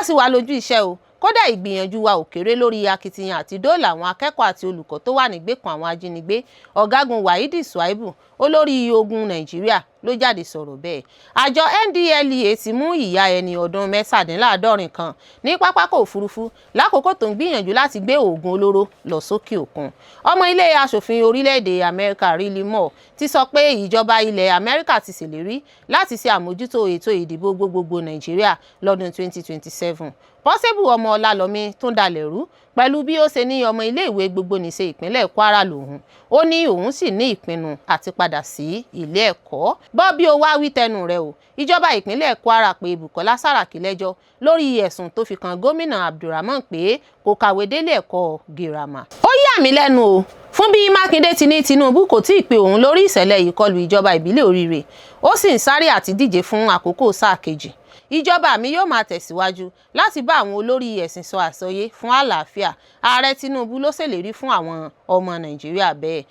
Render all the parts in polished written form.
sì wà lójú iṣẹ́ o kódà ìgbìyànjú wa ò kéré lórí akitiyan àti dóòlà àwọn akẹ́kọ̀ọ́ àti olùkọ́ tó wà nígbèkùn àwọn ajínigbé. Ọ̀gágun Waheed Shuaibu olórí ogun Nàìjíríà ló jáde sọ̀rọ̀ bẹ́ẹ̀. Àjọ NDLEA ti mú ìyá ẹni ọdún mẹ́tàdínláàádọ́rin kan ní pápákọ̀ òfurufú lákòókò tó ń gbìyànjú láti gbé oògùn olóró lọ sókè òkun. Ọmọ ilé aṣòfin orílẹ̀-èdè Amẹ́ríkà Riley Moore ti sọ pé ìjọba ilẹ̀ Amẹ́ríkà ti ṣèlérí láti ṣe àmójútó ètò ìdìbò gbogbogbò Nàìjíríà lọ́dún 2027. Pọ́síbù ọmọ Ọlálọ́mí tún dalẹ̀ rú pẹ̀lú bí ó ṣe ní ọmọ iléèwé gbogbonìṣe ìpínlẹ̀ Kwara lòun. Ó ní òun sì ní ìpinnu àti padà sí ilé ẹ̀kọ́. Gbọ́ bí ó wá wí tẹnu rẹ̀ o. Ìjọba ìpínlẹ̀ Kwara pé Bùkọ́lá Sàràkí lẹ́jọ́ lórí ẹ̀sùn tó fi kan gómìnà Abdulrahman pé kò kàwé délé ẹ̀kọ́ girama. Ó yà mí lẹ́nu o fún bí Mákindé ti ní Tinubu kò tí ì pé òun lórí ìṣẹ̀lẹ̀ ìkọlù ìjọba ìbílẹ̀ Oríire. Ó sì ń sáré àti díje fún àkókò sáà kejì. Ìjọba mi yóò máa tẹ̀síwájú láti bá àwọn olórí ẹ̀sìn sọ àsọyé fún àlàáfíà. Ààrẹ Tinubu ló ṣèlérí fún àwọn ọmọ Nàìjíríà bẹ́ẹ̀.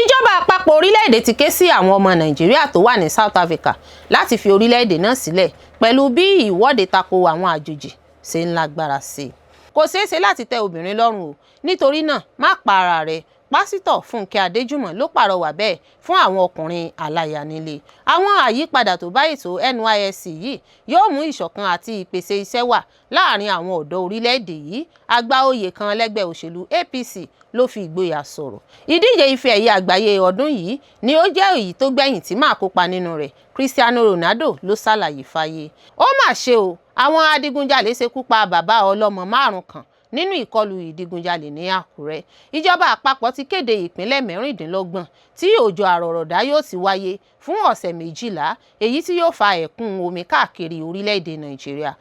Ìjọba àpapọ̀ orílẹ̀-èdè ti ké sí àwọn ọmọ Nàìjíríà tó wà ní South Africa láti fi orílẹ̀-èdè náà sílẹ̀ pẹ̀lú bí ìwọ́de tako àwọn àjòjì ṣe ń lágbára sí i. Kò ṣeé ṣe láti tẹ́ obìnrin lọ́rùn o, nítorí náà má pa ara rẹ̀. Pásítọ̀ Fúnkẹ́ Adéjùmọ̀ ló pàrọwà bẹ́ẹ̀ fún àwọn ọkùnrin aláya nílé. Àwọn àyípadà tó bá ètò NYSC yìí yóò mú ìṣọ̀kan àti ìpèsè iṣẹ́ wà láàrin àwọn ọ̀dọ́ orílẹ̀-èdè yìí. Àgbà oyè kan lẹ́gbẹ́ òṣèlú APC ló fi ìgboyà sọ̀rọ̀. Ìdíje ife ẹ̀yẹ àgbáyé ọdún yìí ni ó jẹ́ èyí tó gbẹ̀yìn tí máa kópa nínú rẹ̀. Cristiano Ronaldo ló ṣàlàyé fáyé. Ó mà ṣe o, àwọn adigunjalè ṣekú pa bàbá ọlọ́mọ 5 kan nínú ìkọlù ìdigunjalè ní Àkúrẹ́. Ìjọba àpapọ̀ ti kéde ìpínlẹ̀ 26 tí òjò àrọ̀rọ̀dá yóò ti wáyé fún ọ̀sẹ̀ 12, èyí tí yóò fa ẹ̀kún omi káàkiri orílẹ̀-èdè Nàìjíríà.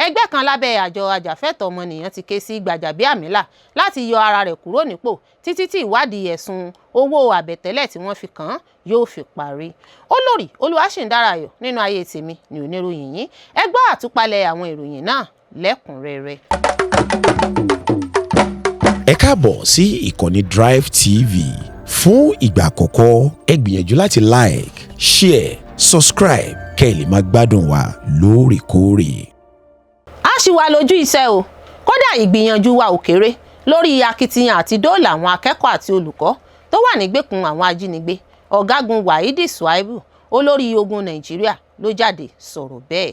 Ẹgbẹ́ kan lábẹ́ àjọ ajàfẹ́tọ̀ọ́ ọmọnìyàn ti ké sí Gbajabiamila láti yọ ara rẹ̀ kúrò nípò títí tí ìwádìí ẹ̀sùn owó àbẹ̀tẹ́lẹ̀ tí wọ́n fi kàn án yóò fi parí. Olórí Olúwaṣìndárayọ̀ nínú ayé tèmi ni oníròyìn yín. Ẹ gbọ́ àtúpalẹ̀ àwọn ìròyìn náà lẹ́kùnrẹ́rẹ́. Ẹ káàbọ̀ sí ìkànnì Drive TV. Fún ìgbà àkọ́kọ́ ẹ gbìyànjú láti like, share, subscribe kẹ́ ẹ lè máa gbádùn wa lóòrèkóòrè. A ṣì wà lójú iṣẹ́ o kódà ìgbìyànjú wa ò kéré lórí akitiyan àti dóòlà àwọn akẹ́kọ̀ọ́ àti olùkọ́ tó wà nígbèkùn àwọn ajínigbé. Ọ̀gágun Waheed Shuaibu olórí ogun Nàìjíríà ló jáde sọ̀rọ̀ bẹ́ẹ̀.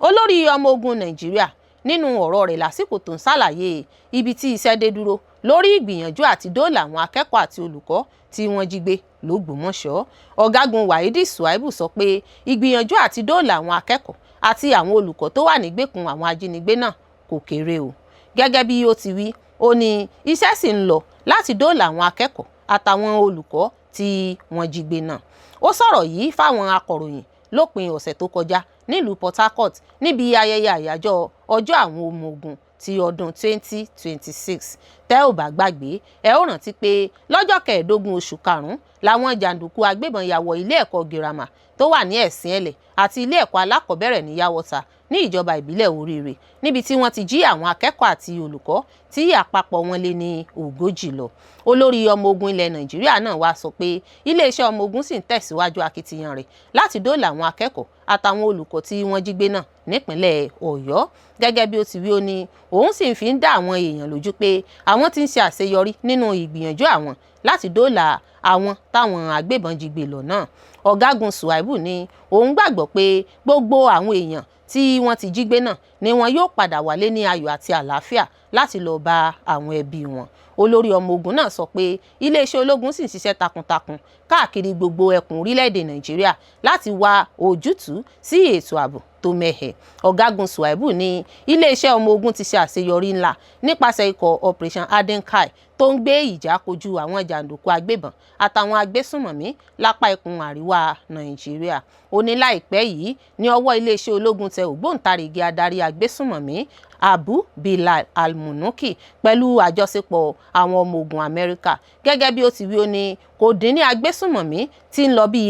Olórí ọmọ ogun Nàìjíríà nínú ọ̀rọ̀ rẹ̀ lásìkò tó ń ṣàlàyé ibi tí iṣẹ́ dé dúró lórí ìgbìyànjú àti dóòlà àwọn akẹ́kọ̀ọ́ àti olùkọ́ tí wọ́n jí gbé l'Ógbómọ̀ṣọ́. Ọ̀gágun Waheed Shuaibu sọ pé ìgbìyànjú àti dóòlà àwọn akẹ́kọ̀ọ́ àti àwọn olùkọ́ tó wà nígbèkùn àwọn ajínigbé náà kò kéré o. Gẹ́gẹ́ bí ó ti wí, ó ní iṣẹ́ sì ń lọ láti dóòlà àwọn akẹ́kọ̀ọ́ àtàwọn olùkọ́ tí wọ́n jí gbé náà. Ó sọ̀rọ̀ yìí fáwọn akọ̀ròyìn lópin ọ̀sẹ̀ tó kọjá nílùú Port Harcourt níbi ayẹyẹ àyájọ́ ọjọ́ àwọn ọmọ ogun ti ọdún 2026. Tẹ́ ò bá gbàgbé, ẹ ó rántí pé lọ́jọ́ 15 oṣù karùn-ún làwọn jàǹdùkú agbébọn ya wọ ilé ẹ̀kọ́ girama tó wà ní Ẹ̀sìn Ẹ̀lẹ̀ àti ilé ẹ̀kọ́ alákọ̀ọ́bẹ̀rẹ̀ ní Yáwọ́ta ní ìjọba ìbílẹ̀ Oríire, níbi tí wọ́n ti jí àwọn akẹ́kọ̀ọ́ àti olùkọ́ tí àpapọ̀ wọn lé ní 40 lọ. Olórí ọmọ ogun ilẹ̀ Nàìjíríà náà wá sọ pé iléeṣẹ́ ọmọ ogun sì ń tẹ̀síwájú akitiyan rẹ̀ láti dóòlà àwọn akẹ́kọ̀ọ́ àtàwọn olùkọ́ tí wọ́n jí gbé náà nípínlẹ̀ Ọ̀yọ́. Gẹ́gẹ́ bí ó ti wí, ó ní òun sì ń fi dá àwọn èèyàn lójú pé àwọn ti ń ṣe àṣeyọrí nínú ìgbìyànjú àwọn láti dóòlà àwọn táwọn agbébọn jí gbé lọ náà. Ọ̀gágun Shuaibu ní òun gbàgbọ́ pé gbogbo àwọn èèyàn tí wọ́n ti jí gbé náà ni wọn yóò padà wálé ní ayọ̀ àti àlàáfíà láti lọ bá àwọn ẹbí wọn. Olórí ọmọ ogun náà sọ pé iléeṣẹ́ ológun sì ń ṣiṣẹ́ takuntakun káàkiri gbogbo ẹkùn orílẹ̀-èdè Nàìjíríà láti wá ojútùú sí ètò ààbò tó mẹ́hẹ̀. Ọ̀gágun Shuaibu ní iléeṣẹ́ ọmọ ogun ti ṣe àṣeyọrí ńlá nípasẹ̀ ikọ̀ Operation Adenkai tó ń gbé ìjà kojú àwọn jàǹdùkú agbébọn àtàwọn agbésùnmọ̀mí lápá ẹkùn àríwá Nàìjíríà. Ó ní láìpẹ́ yìí ní ọwọ́ iléeṣẹ́ ológun tẹ ògbóǹtarìgì adarí agbésùnmọ̀mí Abu Bilal al-Munuki pẹ̀lú àjọṣepọ̀ àwọn ọmọ ogun Amẹ́ríkà. Gẹ́gẹ́ bí ó ti wí, ó ní kò dín ní agbésùnmọ̀mí tí ń lọ bí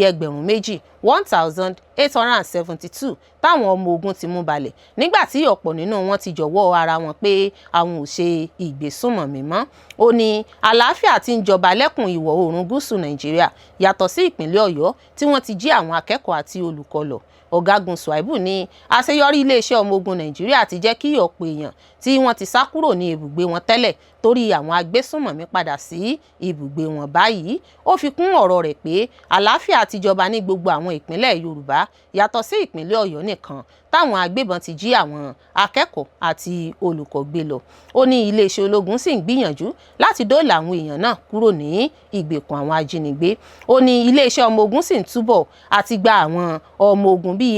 1872 táwọn ọmọ ogun ti mú balẹ̀, nígbà tí ọ̀pọ̀ nínú wọn ti jọ̀wọ́ ara wọn pé àwọn ò ṣe ìgbésùnmọ̀mí mọ́. Ó ní àlàáfíà tí ń jọba lẹ́kùn ìwọ̀ oòrùn gúúsù Nàìjíríà yàtọ̀ sí ìpínlẹ̀ Ọ̀yọ́ tí wọ́n ti jí àwọn akẹ́kọ̀ọ́ àti olùkọ́ lọ. ọ̀gágun Suaibu ní àṣeyọrí iléeṣẹ́ ọmọ ogun Nàìjíríà ti jẹ́ kí ọ̀pọ̀ èèyàn tí wọ́n ti sá kúrò ní ibùgbé wọn tẹ́lẹ̀ torí àwọn agbésùnmọ̀mí padà sí ibùgbé wọn báyìí. Ó fi kún ọ̀rọ̀ rẹ̀ pé àlàáfíà ti jọba ní gbogbo àwọn ìpínlẹ̀ Yorùbá yàtọ̀ sí ìpínlẹ̀ Ọ̀yọ́ nìkan táwọn agbébọn ti jí àwọn akẹ́kọ̀ọ́ àti olùkọ́ gbé lọ. Ó ní iléeṣẹ́ ológun sì ń gbìyànjú láti dóòlà àwọn èèyàn náà kúrò ní ìgbèkùn àwọn ajínigbé. Ó ní iléeṣẹ́ ọmọ ogun sì ń túbọ̀ àti gba àwọn ọmọ ogun bíi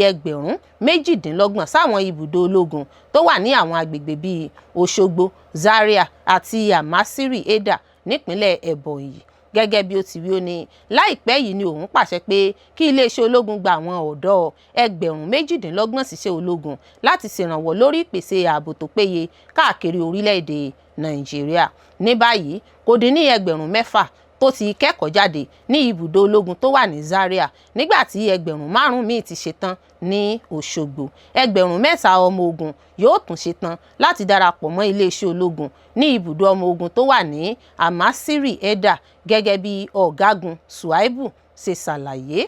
28,000 sáwọn ibùdó ológun tó wà ní àwọn agbègbè bíi Òṣogbo, Zaria àti Amasiri Eda nípínlẹ̀ Ebonyi. Gẹ́gẹ́ bí ó ti wí, ó ní láìpẹ́ yìí ni òun pàṣẹ pé kí iléeṣẹ́ ológun gba àwọn ọ̀dọ́ 28,000 síṣẹ́ ológun láti ṣèrànwọ́ lórí ìpèsè ààbò tó péye káàkiri orílẹ̀-èdè Nàìjíríà. Ní báyìí kò dín ní 6,000 tó ti kẹ́kọ̀ọ́ jáde ní ibùdó ológun tó wà ní Zaria nígbà tí 5,000 míì ti ṣetán ní Òṣogbo. 3,000 ọmọ ogun yóò tún ṣetán láti darapọ̀ mọ́ iléeṣẹ́ ológun ní ibùdó ọmọ ogun tó wà ní Amasiri Eda gẹ́gẹ́ bí ọ̀gágun Suaibu ṣe ṣàlàyé.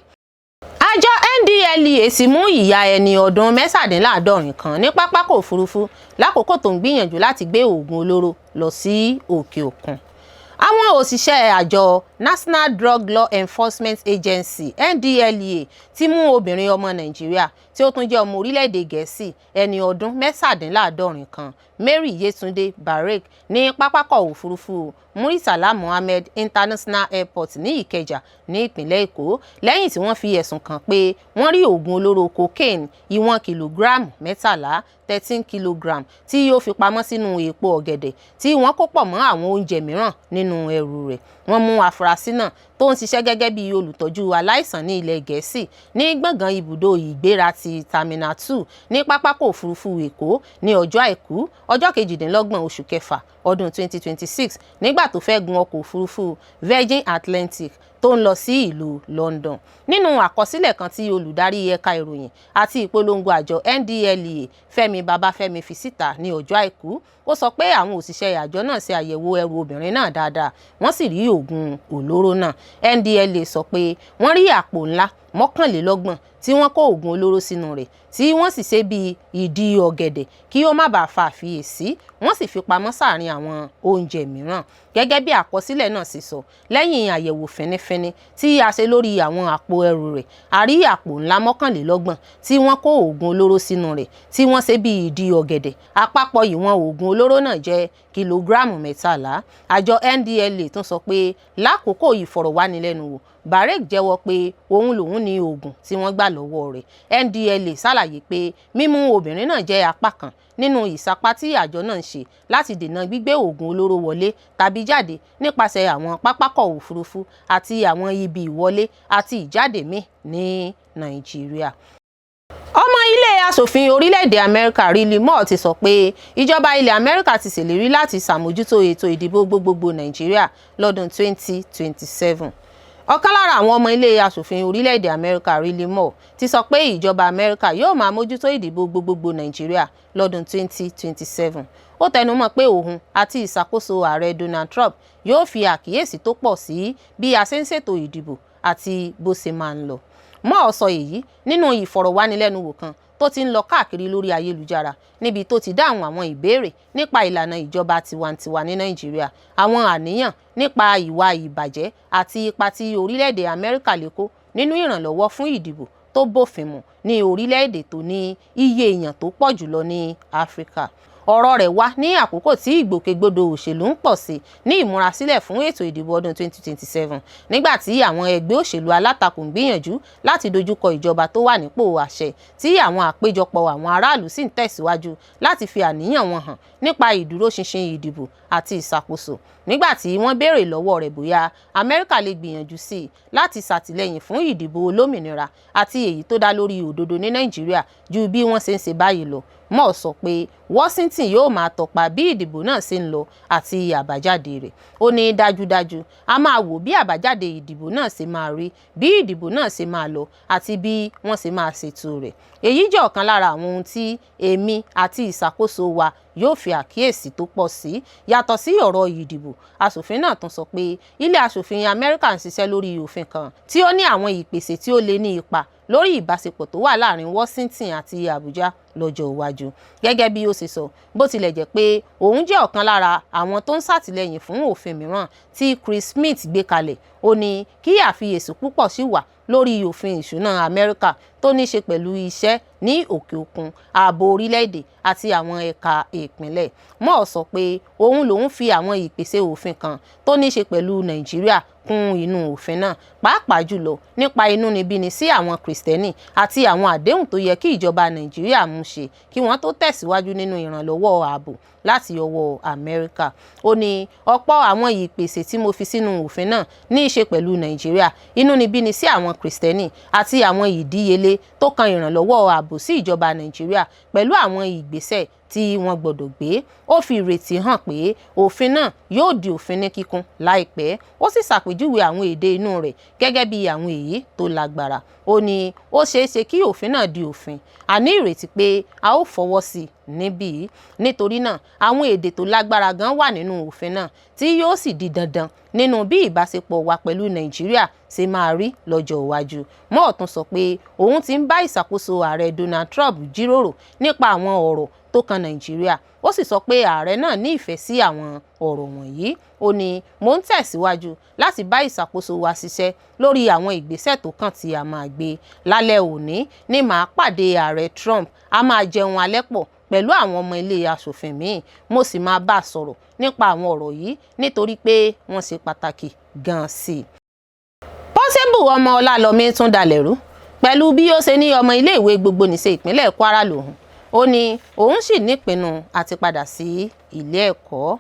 Àjọ NDLEA sì mú ìyá ẹni ọdún 67 kan ní pápákọ̀ òfurufú lákòókò tó ń gbìyànjú láti gbé oògùn olóró lọ sí òkè òkun. Àwọn òṣìṣẹ́ àjọ National Drug Law Enforcement Agency NDLEA ti mú obìnrin ọmọ Nàìjíríà tí ó tún jẹ́ ọmọ orílẹ̀-èdè Gẹ̀ẹ́sì ẹni ọdún 67 kan Mary Yetunde Barrick ní pápákọ̀ òfurufú Muritala Muhammed International Airport ní Ìkẹjà ní ìpínlẹ̀ Èkó lẹ́yìn tí wọ́n fi ẹ̀sùn kàn pé wọ́n rí oògùn olóró cocaine ìwọ̀n kìlógíráàmù 13 13 kg tí ó fi pamọ́ sínú èèpo ọ̀gẹ̀dẹ̀ tí wọ́n kó pọ̀ mọ́ àwọn oúnjẹ mìíràn nínú ẹrù rẹ̀. Wọ́n mú afurasí náà tó ń ṣiṣẹ́ gẹ́gẹ́ bí olùtọ́jú aláìsàn ní ilẹ̀ Gẹ̀ẹ́sì ní gbọ̀ngàn ibùdó ìgbéra ti Terminal 2 ní pápákọ̀ òfurufú Èkó ní ọjọ́ Àìkú ọjọ́ 28 oṣù kẹfà ọdún 2026 nígbà tó fẹ́ gun ọkọ̀ òfurufú Virgin Atlantic tó ń lọ sí ìlú London. Nínú àkọsílẹ̀ kan tí olùdarí ẹ̀ka ìròyìn àti ìpolongo àjọ NDLEA Fẹ́mi Babáfẹ́mi fi síta ní ọjọ́ Àìkú, ó sọ pé àwọn òṣìṣẹ́ àjọ náà ṣe àyẹ̀wò ẹrù obìnrin náà dáadáa wọ́n sì rí oògùn olóró náà. NDLEA sọ pé wọ́n rí àpò ńlá 31 tí wọ́n kó oògùn olóró sínú rẹ̀ tí wọ́n sì ṣe bí ìdí ọ̀gẹ̀dẹ̀ kí ó má bàa fa àfiyèsí, wọ́n sì fi pamọ́ sáàrin àwọn oúnjẹ mìíràn. Gẹ́gẹ́ bí àkọsílẹ̀ náà sì sọ, lẹ́yìn àyẹ̀wò fínífíní tí a ṣe lórí àwọn àpò ẹrù rẹ̀, a rí àpò ńlá 31 tí wọ́n kó oògùn olóró sínú rẹ̀ tí wọ́n ṣe bí ìdí ọ̀gẹ̀dẹ̀. Àpapọ̀ ìwọ̀n oògùn olóró náà jẹ́ kìlógíráàmù 13. Àjọ NDLEA tún sọ pé lákòókò ìfọ̀rọ̀wánilẹ́nuwò Barrick jẹ́wọ́ pé òun lòun ní oògùn tí wọ́n gbà lọ́wọ́ rẹ̀. NDLEA ṣàlàyé pé mímú obìnrin náà jẹ́ apá kan nínú ìsapá tí àjọ náà ń ṣe láti dènà gbígbé oògùn olóró wọlé tàbí jáde nípasẹ̀ àwọn pápákọ̀ òfurufú àti àwọn ibi ìwọlé àti ìjáde míì ní Nàìjíríà. Ọmọ ilé aṣòfin orílẹ̀-èdè Amẹ́ríkà Riley Moore ti sọ pé ìjọba ilẹ̀ Amẹ́ríkà ti ṣèlérí láti ṣàmójútó ètò ìdìbò gbogbogbò Nàìjíríà lọ́dún 2027. Ọ̀kan lára àwọn ọmọ ilé aṣòfin orílẹ̀-èdè Amẹ́ríkà Riley Moore ti sọ pé ìjọba Amẹ́ríkà yóò máa mójútó ìdìbò gbogbogbò Nàìjíríà lọ́dún 2027. Ó tẹnumọ́ pé òun àti ìṣàkóso ààrẹ Donald Trump yóò fi àkíyèsí tó pọ̀ sí bí a ṣe ń ṣètò ìdìbò àti bó ṣe máa ń lọ. Moore sọ èyí nínú ìfọ̀rọ̀wánilẹ́nuwò kan tó ti ń lọ káàkiri lórí ayélujára níbi tó ti dáhùn àwọn ìbéèrè nípa ìlànà ìjọba tiwantiwa ní Nàìjíríà, àwọn àníyàn nípa ìwà ìbàjẹ́ àti ipa tí orílẹ̀-èdè Amẹ́ríkà lè kó nínú ìrànlọ́wọ́ fún ìdìbò tó bófin mu ní orílẹ̀-èdè tó ní iye èèyàn tó pọ̀ jùlọ ní Áfíríkà. Ọ̀rọ̀ rẹ̀ wá ní àkókò tí ìgbòkègbodò òṣèlú ń pọ̀ sí ní ìmúrasílẹ̀ fún ètò ìdìbò ọdún 2027 nígbà tí àwọn ẹgbẹ́ òṣèlú alátakò ń gbìyànjú láti dojúkọ ìjọba tó wà nípò àṣẹ tí àwọn àpéjọpọ̀ àwọn aráàlú sì ń tẹ̀síwájú láti fi àníyàn wọn hàn nípa ìdúróṣinṣin ìdìbò àti ìṣàkóso. Nígbà tí wọ́n béèrè lọ́wọ́ rẹ̀ bóyá Amẹ́ríkà lè gbìyànjú sí i láti ṣàtìlẹ́yìn fún ìdìbò olómìnira àti èyí tó dá lórí òdodo ní Nàìjíríà ju bí wọ́n ṣe ń ṣe báyìí lọ, Moore sọ pé Washington yóò máa tọpa bí ìdìbò náà ṣe ń lọ àti àbájáde rẹ̀. Ó ní dájúdájú a máa wò bí àbájáde ìdìbò náà ṣe máa rí, bí ìdìbò náà ṣe máa lọ àti bí wọ́n ṣe máa ṣètò rẹ̀. Èyí jẹ́ ọ̀kan lára àwọn ohun tí èmi àti ìṣàkóso wa yóò fi àkíyèsí tó pọ̀ sí. Yàtọ̀ sí ọ̀rọ̀ ìdìbò, aṣòfin náà tún sọ pé ilé aṣòfin Amẹ́ríkà ń ṣiṣẹ́ lórí òfin kan tí ó ní àwọn ìpèsè tí ó lè ní ipa lórí ìbáṣepọ̀ tó wà láàrin Washington àti Abuja lọ́jọ́ iwájú. Gẹ́gẹ́ bí ó ṣe sọ, bó tilẹ̀ jẹ́ pé òun jẹ́ ọ̀kan lára àwọn tó ń ṣàtìlẹ́yìn fún òfin mìíràn tí Chris Smith gbé kalẹ̀, ó ní kí àfiyèsí púpọ̀ sí wà lórí òfin ìṣúná Amẹ́ríkà tó ní ṣe pẹ̀lú iṣẹ́ ní òkè òkun, ààbò orílẹ̀-èdè àti àwọn ẹ̀ka ìpínlẹ̀. Moore sọ pé òun lòun fi àwọn ìpèsè òfin kan tó ní ṣe pẹ̀lú Nàìjíríà kún inú òfin náà, pàápàá jùlọ nípa inúnibíni sí àwọn Kristẹni àti àwọn àdéhùn tó yẹ kí ìjọba Nàìjíríà mú ṣe kí wọ́n tó tẹ̀síwájú nínú ìrànlọ́wọ́ ààbò láti ọwọ́ Amẹ́ríkà. Ó ní ọ̀pọ̀ àwọn ìpèsè tí mo fi sínú òfin náà ní í ṣe pẹ̀lú Nàìjíríà, inúnibíni sí àwọn Kristẹni àti àwọn ìdíyelé tó kan ìrànlọ́wọ́ ààbò sí ìjọba Nàìjíríà pẹ̀lú àwọn ìgbésẹ̀ tí wọ́n gbọ́dọ̀ gbé. Ó fi ìrètí hàn pé òfin náà yóò di òfin ní kíkún láìpẹ́. Ó sì ṣàpèjúwe àwọn èdè inú rẹ̀ gẹ́gẹ́ bí àwọn èyí tó lágbára. Ó ní ó ṣeé ṣe kí òfin náà di òfin. A ní ìrètí pé a ó fọwọ́ sí níbí. Nítorí náà àwọn èdè tó lágbára gan wà nínú òfin náà tí yóò sì di dandan nínú bí ìbáṣepọ̀ wa pẹ̀lú Nàìjíríà ṣe máa rí lọ́jọ́ iwájú. Moore tún sọ pé òun ti ń bá ìṣàkóso ààrẹ Donald Trump jíròrò nípa àwọn ọ̀rọ̀ tó kan Nàìjíríà. Ó sì sọ pé ààrẹ náà ní ìfẹ́ sí àwọn ọ̀rọ̀ wọ̀nyí. Ó ní mò ń tẹ̀síwájú láti bá ìṣàkóso wa ṣiṣẹ́ lórí àwọn ìgbésẹ̀ tó kàn tí a máa gbé. Lálẹ́ òní ni màá pàdé ààrẹ Trump, a máa jẹun alẹ́ pọ̀ pẹ̀lú àwọn ọmọ ilé aṣòfin míì, mo sì máa bá a sọ̀rọ̀ nípa àwọn ọ̀rọ̀ yìí nítorí pé wọ́n ṣe pàtàkì gan-an sí i. Pọ́síbù ọmọ Ọlálọ́mí tún dalẹ̀ rú pẹ̀lú bí ó ṣe ní ọmọ iléèwé gbogbonìṣe ìpínlẹ̀ Kwara lòun. Ó ní òun sì nípinnu àti padà sí ilé ẹ̀kọ́.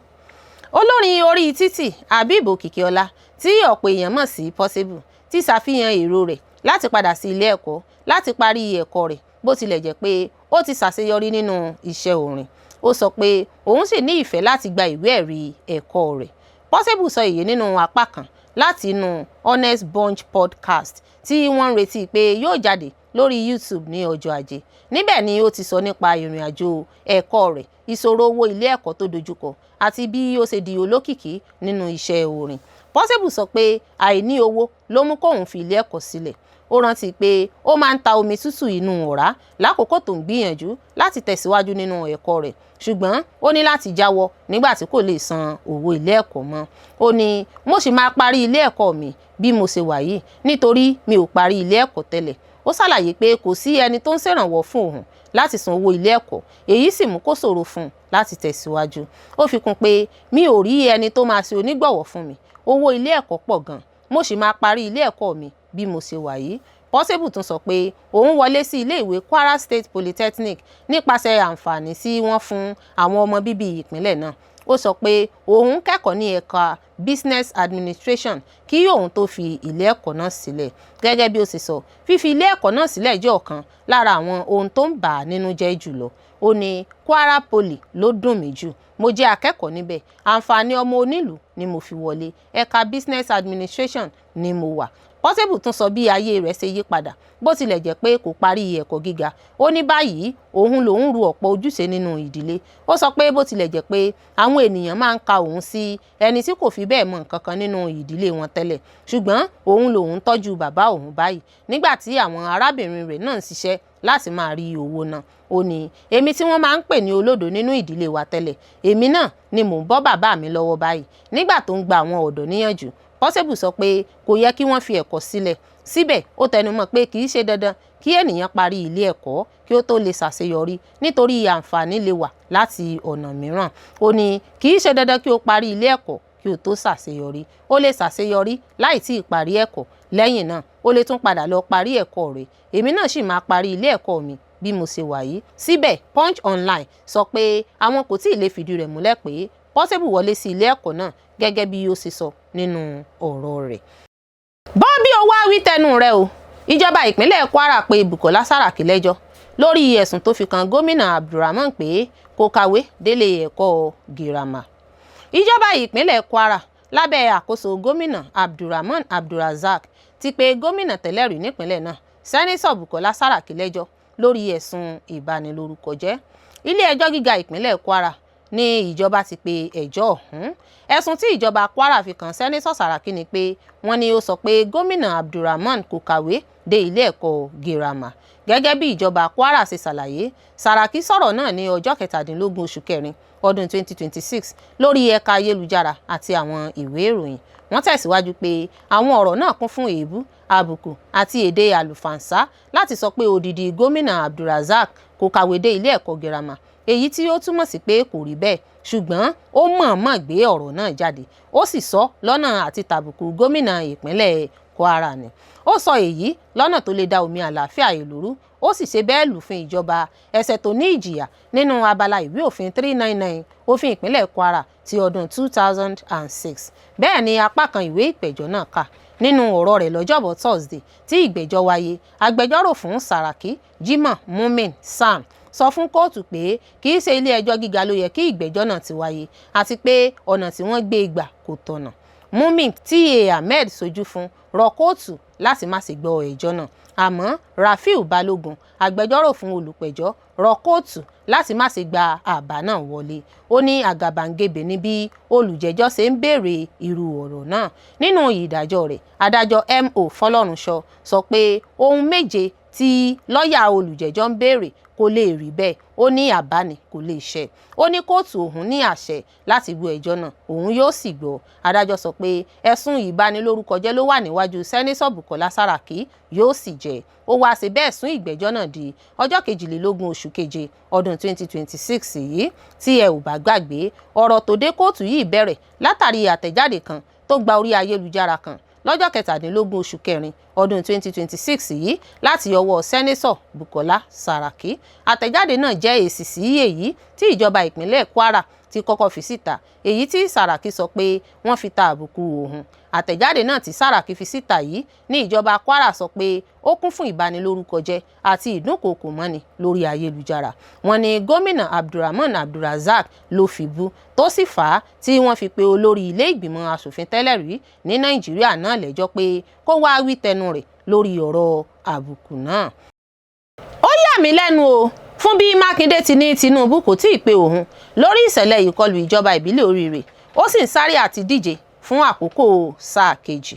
Olórin orí títì Habib Òkìkíọlá tí ọ̀pọ̀ èèyàn mọ̀ sí Pọ́síbù ti ṣàfihàn èrò rẹ̀ láti padà sí ilé ẹ̀kọ́ láti parí ẹ̀kọ́ rẹ̀ bó tilẹ̀ jẹ́ pé ó ti ṣàṣeyọrí nínú iṣẹ́ orin. Ó sọ pé òun sì ní ìfẹ́ láti gba ìwé ẹ̀rí ẹ̀kọ́ rẹ̀. Pọ́síbù sọ èyí nínú apá kan láti inú Honest Bunch podcast tí wọ́n ń retí pé yóò jáde lórí YouTube ní ọjọ́ Ajé. Níbẹ̀ ni ó ti sọ nípa ìrìn àjò ẹ̀kọ́ rẹ̀, ìṣòro owó ilé ẹ̀kọ́ tó dojúkọ àti bí ó ṣe di olókìkí nínú iṣẹ́ orin. Pọ́síbù sọ pé àìní owó ló mú kóun fi ilé ẹ̀kọ́ sílẹ̀. Ó rántí pé ó máa ń ta omi tútù inú ọ̀rá lákòókò tó ń gbìyànjú láti tẹ̀síwájú nínú ẹ̀kọ́ rẹ̀, ṣùgbọ́n ó ní láti jáwọ́ nígbà tí kò lè san owó ilé ẹ̀kọ́ mọ́. Ó ní mo sì máa parí ilé ẹ̀kọ́ mi bí mo ṣe wà yìí nítorí mi ò parí ilé ẹ̀kọ́ tẹ́lẹ̀. Ó ṣàlàyé pé kò sí ẹni tó ń ṣèrànwọ́ fún òun láti san owó ilé ẹ̀kọ́, èyí sì mú kó ṣòro fún un láti tẹ̀síwájú. Ó fi kún pé mi ò rí ẹni tó máa ṣe onígbọ̀wọ́ fún mi, owó ilé ẹ̀kọ́ pọ̀ gan, mo sì máa parí ilé ẹ̀kọ́ mi bí mo ṣe wà yìí. Pọ́síbù tún sọ pé òun wọlé sí ilé ìwé Kwara State Polytechnic nípasẹ̀ àǹfààní tí wọ́n fún àwọn ọmọ bíbí ìpínlẹ̀ náà. Ó sọ pé òun kẹ́kọ̀ọ́ ní ẹ̀ka Business Administration kí òun tó fi ilé ẹ̀kọ́ náà sílẹ̀. Gẹ́gẹ́ bí ó ṣe sọ, fífi ilé ẹ̀kọ́ náà sílẹ̀ jẹ́ ọ̀kan lára àwọn ohun tó ń bà á nínú jẹ́ jùlọ. Ó ní Kwara Poly ló dùn mí jù, mo jẹ́ akẹ́kọ̀ọ́ níbẹ̀, àǹfààní ọmọ onílùú ni mo fi wọlé, ẹ̀ka Business Administration ni mo wà. Pọ́síbù tún sọ bí ayé rẹ̀ ṣe yí padà bó tilẹ̀ jẹ́ pé kò parí ẹ̀kọ́ gíga. Ó ní báyìí òun lòun ru ọ̀pọ̀ ojúṣe nínú ìdílé. Ó sọ pé bó tilẹ̀ jẹ́ pé àwọn ènìyàn máa ń ka òun sí ẹni tí kò fi bẹ́ẹ̀ mọ̀ nǹkan kan nínú ìdílé wọn tẹ́lẹ̀, ṣùgbọ́n òun lòun tọ́jú bàbá òun báyìí nígbà tí àwọn arábìnrin rẹ̀ náà ń ṣiṣẹ́ láti máa rí owó náà. Ó ní èmi tí wọ́n máa ń pè ní olódo nínú ìdílé wa tẹ́lẹ̀, èmi náà ni mò ń bọ́ bàbá mi lọ́wọ́ báyìí. Nígbà tó ń gba àwọn ọ̀dọ́ níyànjú, Pọ́síbù sọ pé kò yẹ kí wọ́n fi ẹ̀kọ́ sílẹ̀. Síbẹ̀ ó tẹnumọ́ pé kì í ṣe dandan kí ènìyàn parí ilé ẹ̀kọ́ kí ó tó lè ṣàṣeyọrí nítorí àǹfààní lè wà láti ọ̀nà mìíràn. Ó ní kì í ṣe dandan kí o parí ilé ẹ̀kọ́ kí o tó ṣàṣeyọrí. Ó lè ṣàṣeyọrí láì tí ì parí ẹ̀kọ́, lẹ́yìn náà ó lè tún padà lọ parí ẹ̀kọ́ rẹ̀. Èmi náà sì máa parí ilé ẹ̀kọ́ mi bí mo ṣe wà yìí. Síbẹ̀ Punch Online sọ pé àwọn kò tí ì lè fìdí rẹ̀ múlẹ̀ pé Pọ́síbù wọlé sí ilé ẹ̀kọ́ náà gẹ́gẹ́ bí ó ṣe sọ nínú ọ̀rọ̀ rẹ̀. Bọ́ bí o wá wí tẹnu rẹ o, ìjọba ìpínlẹ̀ Kwara pé Bùkọ́lá Sàràkí lẹ́jọ́ lórí ẹ̀sùn tó fi kan gómìnà Abdulrahman pé kò kàwé délé ẹ̀kọ́ girama. Ìjọba ìpínlẹ̀ Kwara lábẹ́ àkóso gómìnà Abdulrahman Abdulrazak ti pe gómìnà tẹ́lẹ̀ rí nípínlẹ̀ náà Sẹ́nẹ́tọ̀ Bùkọ́lá Sàràkí lẹ́jọ́ lórí ẹ̀sùn ìbanilórúkọjẹ́. Ilé ẹjọ́ gíga ìpínlẹ̀ Kwara ní ìjọba ti pe ẹjọ́ ọ̀hún. Ẹ̀sùn tí ìjọba Kwara fi kan Sẹ́nẹ́tọ̀ Sàràkí ni pé wọ́n ní ó sọ pé gómìnà Abdulrahman kò kàwé dé ilé ẹ̀kọ́ girama. Gẹ́gẹ́ bí ìjọba Kwara ṣe ṣàlàyé, Sàràkí sọ̀rọ̀ náà ní ọjọ́ 17 oṣù kẹrin ọdún 2026 lórí ẹ̀ka ayélujára àti àwọn ìwé ìròyìn. Wọ́n tẹ̀síwájú pé àwọn ọ̀rọ̀ náà kún fún èébú, àbùkù àti èdè àlùfàǹsá láti sọ pé odidi gómìnà Abdulrazak kò kàwé dé ilé ẹ̀kọ́ girama, èyí tí ó túmọ̀ sí pé kò rí bẹ́ẹ̀, ṣùgbọ́n ó mọ̀ọ́mọ̀ gbé ọ̀rọ̀ náà jáde, ó sì sọ lọ́nà àti tàbùkù gómìnà ìpínlẹ̀ Kwara ni. Ó sọ èyí lọ́nà tó lè da omi àlàáfíà ìlú rú, ó sì ṣe bẹ́ẹ̀ lùfin ìjọba ẹ̀ṣẹ̀ tó ní ìjìyà nínú abala ìwé òfin 399 òfin ìpínlẹ̀ Kwara ti ọdún 2006. Bẹ́ẹ̀ ni apá kan ìwé ìpẹ̀jọ́ náà kà. Nínú ọ̀rọ̀ rẹ̀ lọ́jọ́bọ̀ Thursday tí ìgbẹ́jọ́ wáyé, agbẹjọ́rò fún Sàràkí Jimoh Mumin Sam sọ fún kóòtù pé kì í ṣe ilé ẹjọ́ gíga ló yẹ kí ìgbẹ́jọ́ náà ti wáyé àti pé ọ̀nà tí wọ́n gbé gbà kò tọ̀nà. Mumin T.A. Ahmed sojú fún rọ kóòtù láti má ṣe gbọ́ ẹjọ́ náà, àmọ́ Rafiu Balógun agbẹjọ́rò fún olùpẹ̀jọ́ rọ kóòtù láti má ṣe gba àbá náà wọlé. Ó ní àgàbàǹgebè ní bí olùjẹ́jọ́ ṣe ń béèrè irú ọ̀rọ̀ náà. Nínú ìdájọ́ rẹ̀, adájọ́ M.O. Fọlọ́runṣọ sọ pé ohun méje tí lọ́ọ̀yà olùjẹ́jọ́ ń béèrè kò lè rí bẹ́ẹ̀, ó ní àbá ni kò lè ṣẹ. Ó ní kóòtù òun ní àṣẹ láti gbọ́ ẹjọ́ náà, òun yóò sì gbọ́. Adájọ́ sọ pé ẹ̀sùn ìbanilórúkọjẹ́ ló wà níwájú Sẹ́nẹ́tọ̀ Bùkọ́lá Sàràkí yóò sì jẹ́. Ó wá ṣe bẹ́ẹ̀ sún ìgbẹ́jọ́ náà di ọjọ́ 22 oṣù keje ọdún 2026 yìí. Tí ẹ ò bá gbàgbé, ọ̀rọ̀ tó dé kóòtù yìí bẹ̀rẹ̀ látàrí àtẹ̀jáde kan tó gba orí ayélujára kan lọ́jọ́ 17 oṣù kẹrin ọdún 2026 yìí láti ọwọ́ Sẹ́nẹ́tọ̀ Bùkọ́lá Sàràkí. Àtẹ̀jáde náà jẹ́ èsì sí èyí tí ìjọba ìpínlẹ̀ Kwara ti kọ́kọ́ fi síta, èyí tí Sàràkí sọ pé wọ́n fi ta àbùkù òun. Àtẹ̀jáde náà tí Sàràkí fi síta yìí ní ìjọba Kwara sọ pé ó kún fún ìbanilórúkọjẹ́ àti ìdúnkòokò mọ́ni lórí ayélujára. Wọ́n ní gómìnà Abdulrahman Abdulrazak ló fi bú, tó sì fà á tí wọ́n fi pe olórí ilé ìgbìmọ̀ asòfin tẹ́lẹ̀ rí ní Nàìjíríà náà lẹ́jọ́ pé kó wá wí tẹnu rẹ̀ lórí ọ̀rọ̀ àbùkù náà. Ó yà mí lẹ́nu o fún bí Mákindé ti ní Tinubu kò tíì pe òun lórí ìṣẹ̀lẹ̀ ìkọlù ìjọba ìbílẹ̀ Oríire, ó sì ń sáré àti díje fún àkókò sáà kejì.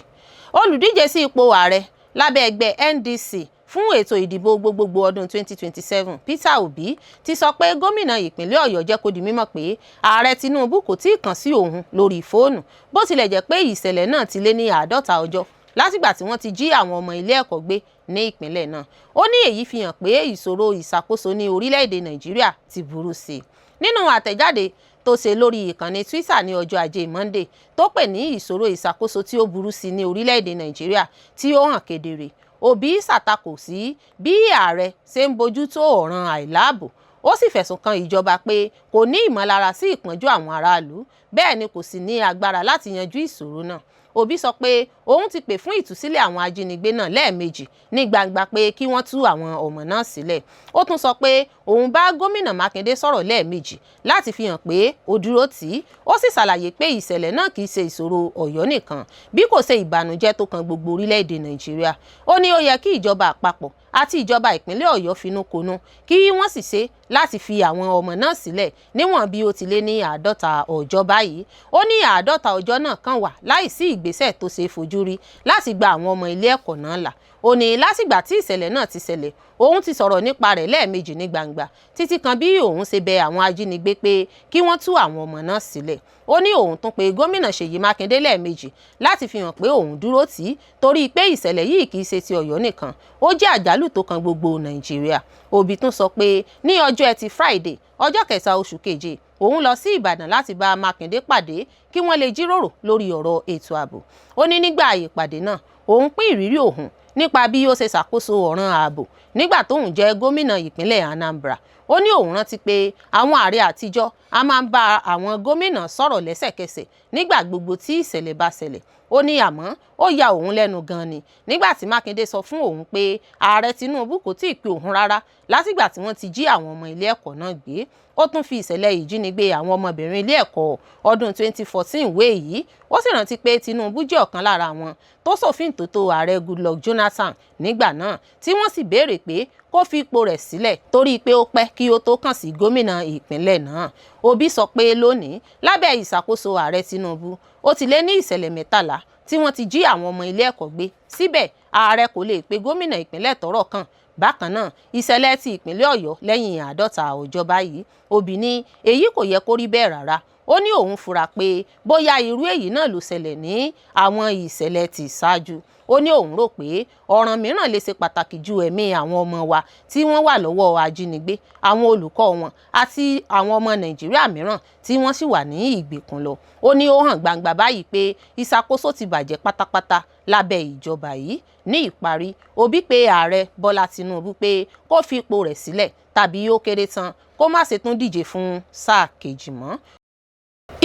Olùdíje sí ipò ààrẹ lábẹ́ ẹgbẹ́ NDC fún ètò ìdìbò gbogbogbò ọdún 2027 Peter Obi ti sọ pé gómìnà ìpínlẹ̀ Ọ̀yọ́ jẹ́ kó di mímọ̀ pé ààrẹ Tinubu kò tíì kàn sí òun lórí fóònù, bó tilẹ̀ jẹ́ pé ìṣẹ̀lẹ̀ náà ti lé ní 50 ọjọ́ látìgbà tí wọ́n ti jí àwọn ọmọ ilé ẹ̀kọ́ gbé ní ìpínlẹ̀ náà. Ó ní èyí fi hàn pé ìṣòro ìṣàkóso ní orílẹ̀-èdè Nàìjíríà ti burú sí i. Nínú àtẹ̀jáde tó ṣe lórí ìkànnì Twitter ní ọjọ́ Ajé Monday tó pè ní ìṣòro ìṣàkóso tí ó burú sí i ní orílẹ̀-èdè Nàìjíríà tí ó hàn kedere, Obi ṣàtakò sí bí ààrẹ ṣe ń bójú tó ọ̀ràn àìláàbò. Ó sì fẹ̀sùn kan ìjọba pé kò ní ìmọ̀lára sí ìpọ́njú àwọn aráàlú, bẹ́ẹ̀ ni kò sì ní agbára láti yanjú ìṣòro náà. Obi sọ pé òun ti pè fún ìtúsílẹ̀ àwọn ajínigbé náà lẹ́ẹ̀mejì ní gbangba pé kí wọ́n tú àwọn ọmọ náà sílẹ̀. Ó tún sọ pé òun bá gómìnà Mákindé sọ̀rọ̀ lẹ́ẹ̀mejì láti fi hàn pé ó dúró tì í. Ó sì ṣàlàyé pé ìṣẹ̀lẹ̀ náà kì í ṣe ìṣòro Ọ̀yọ́ nìkan, bí kò ṣe ìbànújẹ́ tó kan gbogbo orílẹ̀-èdè Nàìjíríà. Ó ní ó yẹ kí ìjọba àpapọ̀ àti ìjọba ìpínlẹ̀ Ọ̀yọ́ finúkonú kí wọ́n sì ṣe láti fi àwọn ọmọ náà sílẹ̀ níwọ̀n bí ó ti lé ní 50 ọjọ́ báyìí. Ó ní 50 ọjọ́ náà kàn wà láìsí ìgbésẹ̀ tó ṣe fojú rí láti gba àwọn ọmọ ilé ẹ̀kọ́ náà là. Ó ní látìgbà tí ìṣẹ̀lẹ̀ náà ti ṣẹlẹ̀, òun ti sọ̀rọ̀ nípa rẹ̀ lẹ́ẹ̀mejì ní gbangba títí kan bí òun ṣe bẹ àwọn ajínigbé pé kí wọ́n tú àwọn ọmọ náà sílẹ̀. Ó ní òun tún pe gómìnà Ṣèyí Mákindé lẹ́ẹ̀mejì láti fi hàn pé òun dúró tì í torí pé ìṣẹ̀lẹ̀ yìí kì í ṣe ti Ọ̀yọ́ nìkan, ó jẹ́ àjálù tó kan gbogbo Nàìjíríà. Obi tún sọ pé ní ọjọ́ Ẹtì Friday ọjọ́ 9 oṣù keje òun lọ sí Ìbàdàn láti bá Mákindé pàdé kí wọ́n lè jíròrò lórí ọ̀rọ̀ ètò ààbò. Ó ní nígbà ìpàdé náà òun pín ìrírí òun nípa bí ó ṣe ṣàkóso ọ̀ràn ààbò nígbà tóun jẹ́ gómìnà ìpínlẹ̀ Anambra. Ó ní òun rántí pé àwọn ààrẹ àtijọ́ a máa ń bá àwọn gómìnà sọ̀rọ̀ lẹ́sẹ̀kẹsẹ̀ nígbà gbogbo tí ìṣẹ̀lẹ̀ bá ṣẹlẹ̀. Ó ní àmọ́ ó ya òun lẹ́nu gan ni nígbà tí Mákindé sọ fún òun pé ààrẹ Tinubu kò tíì pe òun rárá látìgbà tí wọ́n ti jí àwọn ọmọ ilé ẹ̀kọ́ náà gbé. Ó tún fi ìṣẹ̀lẹ̀ ìjínigbé àwọn ọmọbìnrin ilé ẹ̀kọ́ ọdún 2014 wé èyí. Ó sì rántí pé Tinubu jẹ́ ọ̀kan lára wọn tó ṣòfin tótó ààrẹ Goodluck Jonathan nígbà náà tí wọ́n sì béèrè pé kó fi ipò rẹ̀ sílẹ̀ torí pé ó pẹ́ kí ó tó kàn sí gómìnà ìpínlẹ̀ náà. Obi sọ pé lónìí lábẹ́ ìṣàkóso ààrẹ Tinubu ó ti lé ní ìṣẹ̀lẹ̀ 13 tí wọ́n ti jí àwọn ọmọ ilé ẹ̀kọ́ gbé. Síbẹ̀ ààrẹ kò lè pe gómìnà ìpínlẹ̀ tọ́rọ̀ kàn. Bákan náà ìṣẹ̀lẹ̀ ti ìpínlẹ̀ Ọ̀yọ́ lẹ́yìn 50 ọjọ́ báyìí. Obi ní èyí kò yẹ kó rí bẹ́ẹ̀ rárá. Ó ní òun fura pé bóyá irú èyí náà ló ṣẹlẹ̀ ní àwọn ìṣẹ̀lẹ̀ tí ṣáájú. Ó ní òun rò pé ọ̀ràn mìíràn lè ṣe pàtàkì ju ẹ̀mí àwọn ọmọ wa tí wọ́n wà lọ́wọ́ ajínigbé, àwọn olùkọ́ wọn àti àwọn ọmọ Nàìjíríà mìíràn tí wọ́n sì wà ní ìgbèkùn lọ. Ó ní ó hàn gbangba báyìí pé ìṣàkóso ti bàjẹ́ pátápátá lábẹ́ ìjọba yìí. Ní ìparí, Obi pé ààrẹ Bọ́lá Tinubu pé kó fi ipò rẹ̀ sílẹ̀ tàbí ó kéré tán kó má ṣe tún díje fún sáà kejì mọ́.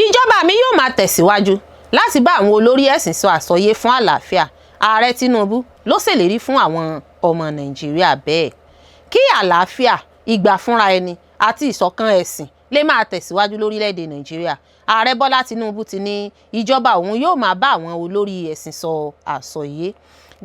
Ìjọba mi yóò máa tẹ̀síwájú láti bá àwọn olórí ẹ̀sìn sọ àsọyé fún àlàáfíà. Ààrẹ Tinubu ló ṣèlérí fún àwọn ọmọ Nàìjíríà bẹ́ẹ̀. Kí àlàáfíà, ìgbà fúnra ẹni àti ìṣọ̀kan ẹ̀sìn lè máa tẹ̀síwájú lórílẹ̀‐èdè Nàìjíríà. Ààrẹ Bọ́lá Tinubu ti ní ìjọba òun yóò máa bá àwọn olórí ẹ̀sìn sọ àsọyé.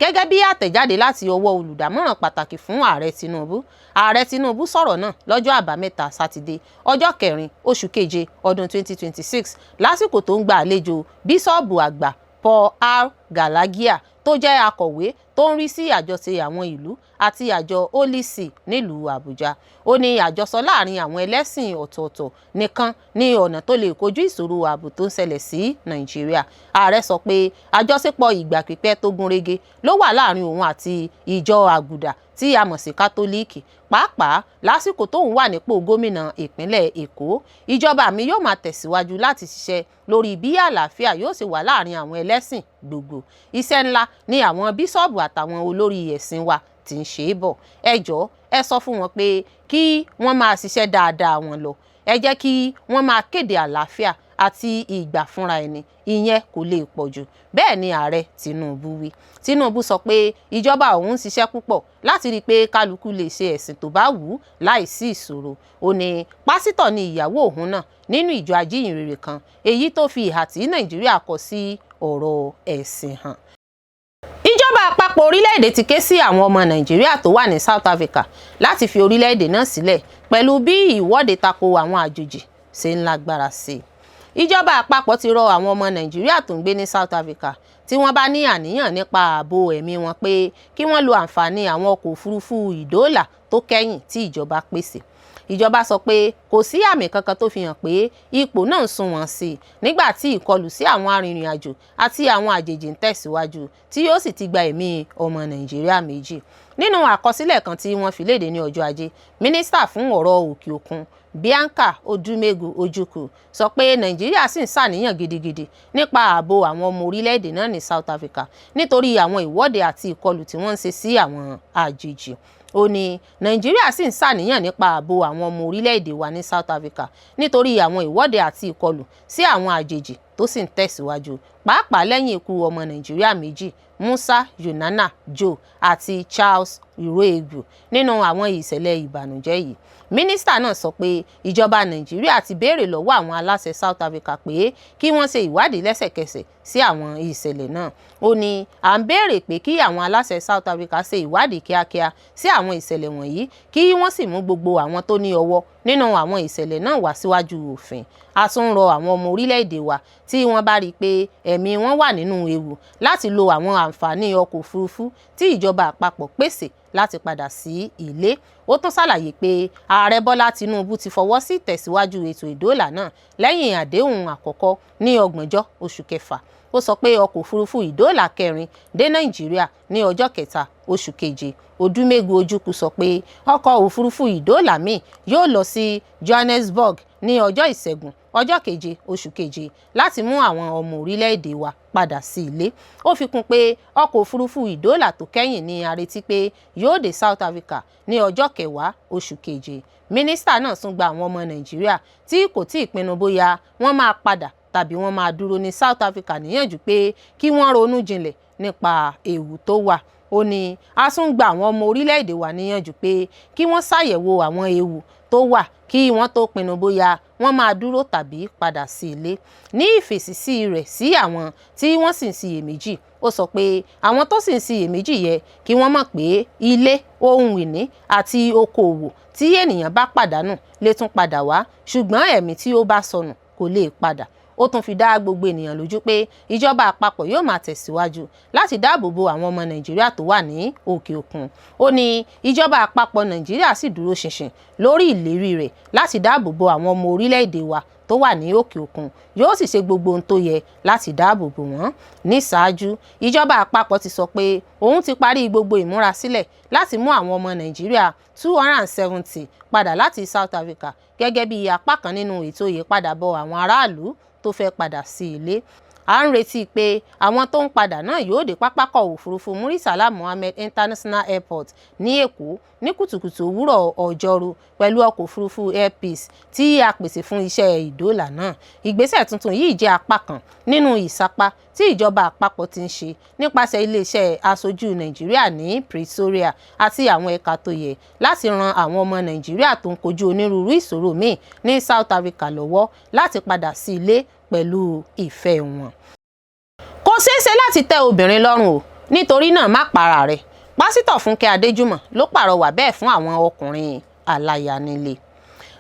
Gẹ́gẹ́ bí àtẹ̀jáde láti ọwọ́ olùdámọ̀ràn pàtàkì fún ààrẹ Tinubu, ààrẹ Tinubu sọ̀rọ̀ náà lọ́jọ́ àbámẹ́ta Sátidé ọjọ́ 4 oṣù keje ọdún 2026 lásìkò tó ń gba àlejò bíṣọ́ọ̀bù àgbà Paul R. Galagia tó jẹ́ akọ̀wé tó ń rí sí àjọṣe àwọn ìlú àti àjọ Holy See nílùú Àbújá. Ó ní àjọsọ láàrin àwọn ẹlẹ́sìn ọ̀tọ̀ọ̀tọ̀ nìkan ní ọ̀nà tó lè kojú ìṣòro ààbò tó ń ṣẹlẹ̀ sí Nàìjíríà. Ààrẹ sọ pé àjọṣepọ̀ ìgbà pípẹ́ tó gúnrégé ló wà láàrin òun àti ìjọ àgùdà tí a mọ̀ sí Kátólíìkì, pàápàá lásìkò tóun wà nípò gómìnà ìpínlẹ̀ Èkó. Ìjọba mi yóò máa tẹ̀síwájú láti ṣiṣẹ́ lórí bí àlàáfíà yóò ṣe wà láàrin àwọn ẹlẹ́sìn gbogbo. Iṣẹ́ ńlá ni àwọn bíṣọ́ọ̀bù àtàwọn olórí ẹ̀sìn wa ti ń ṣe é bọ̀. Ẹ jọ̀ọ́ ẹ sọ fún wọn pé kí wọ́n máa ṣiṣẹ́ dáadáa wọn lọ. Ẹ jẹ́ kí wọ́n máa kéde àlàáfíà àti ìgbà fúnra ẹni. Ìyẹn kò lè pọ̀ jù. Bẹ́ẹ̀ ni ààrẹ Tinubu wí. Tinubu sọ pé ìjọba òun ń ṣiṣẹ́ púpọ̀ láti rí i pé kálukú lè ṣe ẹ̀sìn tó bá wù ú láìsí ìṣòro. Ó ní pásítọ̀ ni ìyàwó òun náà nínú ìjọ ajíhìnrere kan, èyí tó fi ìhà tí Nàìjíríà kọ sí ọ̀rọ̀ ẹ̀sìn hàn. Ìjọba àpapọ̀ orílẹ̀-èdè ti ké sí àwọn ọmọ Nàìjíríà tó wà ní South Africa láti fi orílẹ̀-èdè náà sílẹ̀ pẹ̀lú bí ìwọ́de tako àwọn àjòjì ṣe ń lágbára sí i. Ìjọba àpapọ̀ ti rọ àwọn ọmọ Nàìjíríà tó ń gbé ní South Africa tí wọ́n bá ní àníyàn nípa ààbò ẹ̀mí wọn pé kí wọ́n lo àǹfààní àwọn ọkọ̀ òfurufú ìdóòlà tó kẹ́yìn tí ìjọba pèsè. Ìjọba sọ pé kò sí àmì kankan tó fi hàn pé ipò náà ń sunwọ̀n sí i nígbà tí ìkọlù sí àwọn arìnrìn-àjò àti àwọn àjèjì ń tẹ̀síwájú tí yóò sì ti gba ẹ̀mí ọmọ Nàìjíríà 2. Nínú àkọsílẹ̀ kan tí wọ́n fi léde ní ọjọ́ Ajé, mínísítà fún ọ̀rọ̀ òkè òkun Bianca Odumegu Ojukwu sọ pé Nàìjíríà sì ń ṣàníyàn gidigidi nípa ààbò àwọn ọmọ orílẹ̀-èdè náà ní South Africa nítorí àwọn ìwọ́de àti ìkọlù tí wọ́n ń ṣe sí àwọn àjèjì. Ó ní Nàìjíríà sì ń ṣàníyàn nípa ààbò àwọn ọmọ orílẹ̀-èdè wa ní South Africa nítorí àwọn ìwọ́de àti ìkọlù sí àwọn àjèjì tó sì ń tẹ̀síwájú, pàápàá lẹ́yìn ikú ọmọ Nàìjíríà 2, Musa Yunana Joe àti Charles Iroegbu nínú àwọn ìṣẹ̀lẹ̀ ìbànújẹ́ yìí. Mínísítà náà sọ pé ìjọba Nàìjíríà ti béèrè lọ́wọ́ àwọn aláṣẹ South Africa pé kí wọ́n ṣe ìwádìí lẹ́sẹ̀kẹsẹ̀ sí àwọn ìṣẹ̀lẹ̀ náà. Ó ní à ń béèrè pé kí àwọn aláṣẹ South Africa ṣe ìwádìí kíákíá sí àwọn ìṣẹ̀lẹ̀ wọ̀nyí kí wọ́n sì mú gbogbo àwọn tó ní ọwọ́ nínú àwọn ìṣẹ̀lẹ̀ náà wá síwájú òfin. A tún rọ àwọn ọmọ orílẹ̀-èdè wa tí wọ́n bá rí i pé ẹ̀mí wọn wà nínú ewu láti lo àwọn àǹfààní ọkọ̀ òfurufú tí ìjọba àpapọ̀ pèsè láti padà sí ilé. Ó tún ṣàlàyé pé ààrẹ Bọ́lá Tinubu ti fọwọ́ sí ìtẹ̀síwájú ètò ìdóòlà náà lẹ́yìn àdéhùn àkọ́kọ́ ní 30 oṣù kẹfà ó sọ pé ọkọ̀ òfurufú ìdóòlà kẹrin dé Nàìjíríà ní ọjọ́ kẹta oṣù keje. Odúmẹ́gu Ojukwu sọ pé ọkọ̀ òfurufú ìdóòlà míì yóò lọ sí Johannesburg ní ọjọ́ ìṣẹ́gun ọjọ́ keje oṣù keje láti mú àwọn ọmọ orílẹ̀-èdè wa padà sí ilé. Ó fi kún pé ọkọ̀ òfurufú ìdóòlà tó kẹ́yìn ní a retí pé yóò dé South Africa ní ọjọ́ kẹwàá oṣù keje. Mínísítà náà tún gba àwọn ọmọ Nàìjíríà tí kò tíì pinnu bóyá wọ́n máa padà tàbí wọ́n máa dúró ní South Africa níyànjú pé kí wọ́n ronú jinlẹ̀ nípa ewu tó wà. Ó ní a tún gba àwọn ọmọ orílẹ̀-èdè wa níyànjú pé kí wọ́n ṣàyẹ̀wò àwọn ewu tó wà kí wọ́n tó pinnu bóyá wọ́n máa dúró tàbí padà sí ilé. Ní ìfèsìsí rẹ̀ sí àwọn tí wọ́n sì ń ṣiyèméjì, ó sọ pé àwọn tó sì ń ṣiyèméjì yẹ kí wọ́n mọ̀ pé ilé, ohun ìní àti okòòwò tí ènìyàn bá pàdánù lè tún padà wá, ṣùgbọ́n ẹ̀mí tí ó bá sọnù kò lè padà. Ó tún fi dá gbogbo ènìyàn lójú pé ìjọba àpapọ̀ yóò máa tẹ̀síwájú láti dáàbò bo àwọn ọmọ Nàìjíríà tó wà ní òkè òkun. Ó ní ìjọba àpapọ̀ Nàìjíríà sì dúró ṣinṣin lórí ìlérí rẹ̀ láti dáàbò bo àwọn ọmọ orílẹ̀-èdè wa tó wà ní òkè òkun, yóò sì ṣe gbogbo ohun tó yẹ láti dáàbò bò wọ́n. Ní ṣáájú, ìjọba àpapọ̀ ti sọ pé òun ti parí gbogbo ìmúrasílẹ̀ láti mú àwọn ọmọ Nàìjíríà 270 padà láti South Africa gẹ́gẹ́ bí apá kan nínú ètò ìyípadàbọ̀ àwọn aráàlú tó fẹ́ padà sí ilé. À ń retí pé àwọn tó ń padà náà yóò dé pápákọ̀ òfurufú Muritala Muhammed International Airport ní Èkó ní kùtùkùtù òwúrọ̀ ọjọ́rú pẹ̀lú ọkọ̀ òfurufú Air Peace tí a pèsè fún iṣẹ́ ìdóòlà náà. Ìgbésẹ̀ tuntun yìí jẹ́ apá kan nínú ìsapá tí ìjọba àpapọ̀ ti ń ṣe nípasẹ̀ iléeṣẹ́ aṣojú Nàìjíríà ní Pretoria àti àwọn ẹ̀ka tó yẹ láti ran àwọn ọmọ Nàìjíríà tó ń kojú onírúurú ìṣòro míì ní South Africa lọ́wọ́ láti padà sí ilé pẹ̀lú ìfẹ́ wọn. Kò ṣeéṣe láti tẹ́ obìnrin lọ́rùn o, nítorí náà má para rẹ̀. Pásítọ̀ Fúnkẹ́ Adéjùmọ̀ ló pàrọwà bẹ́ẹ̀ fún àwọn ọkùnrin aláya nílé.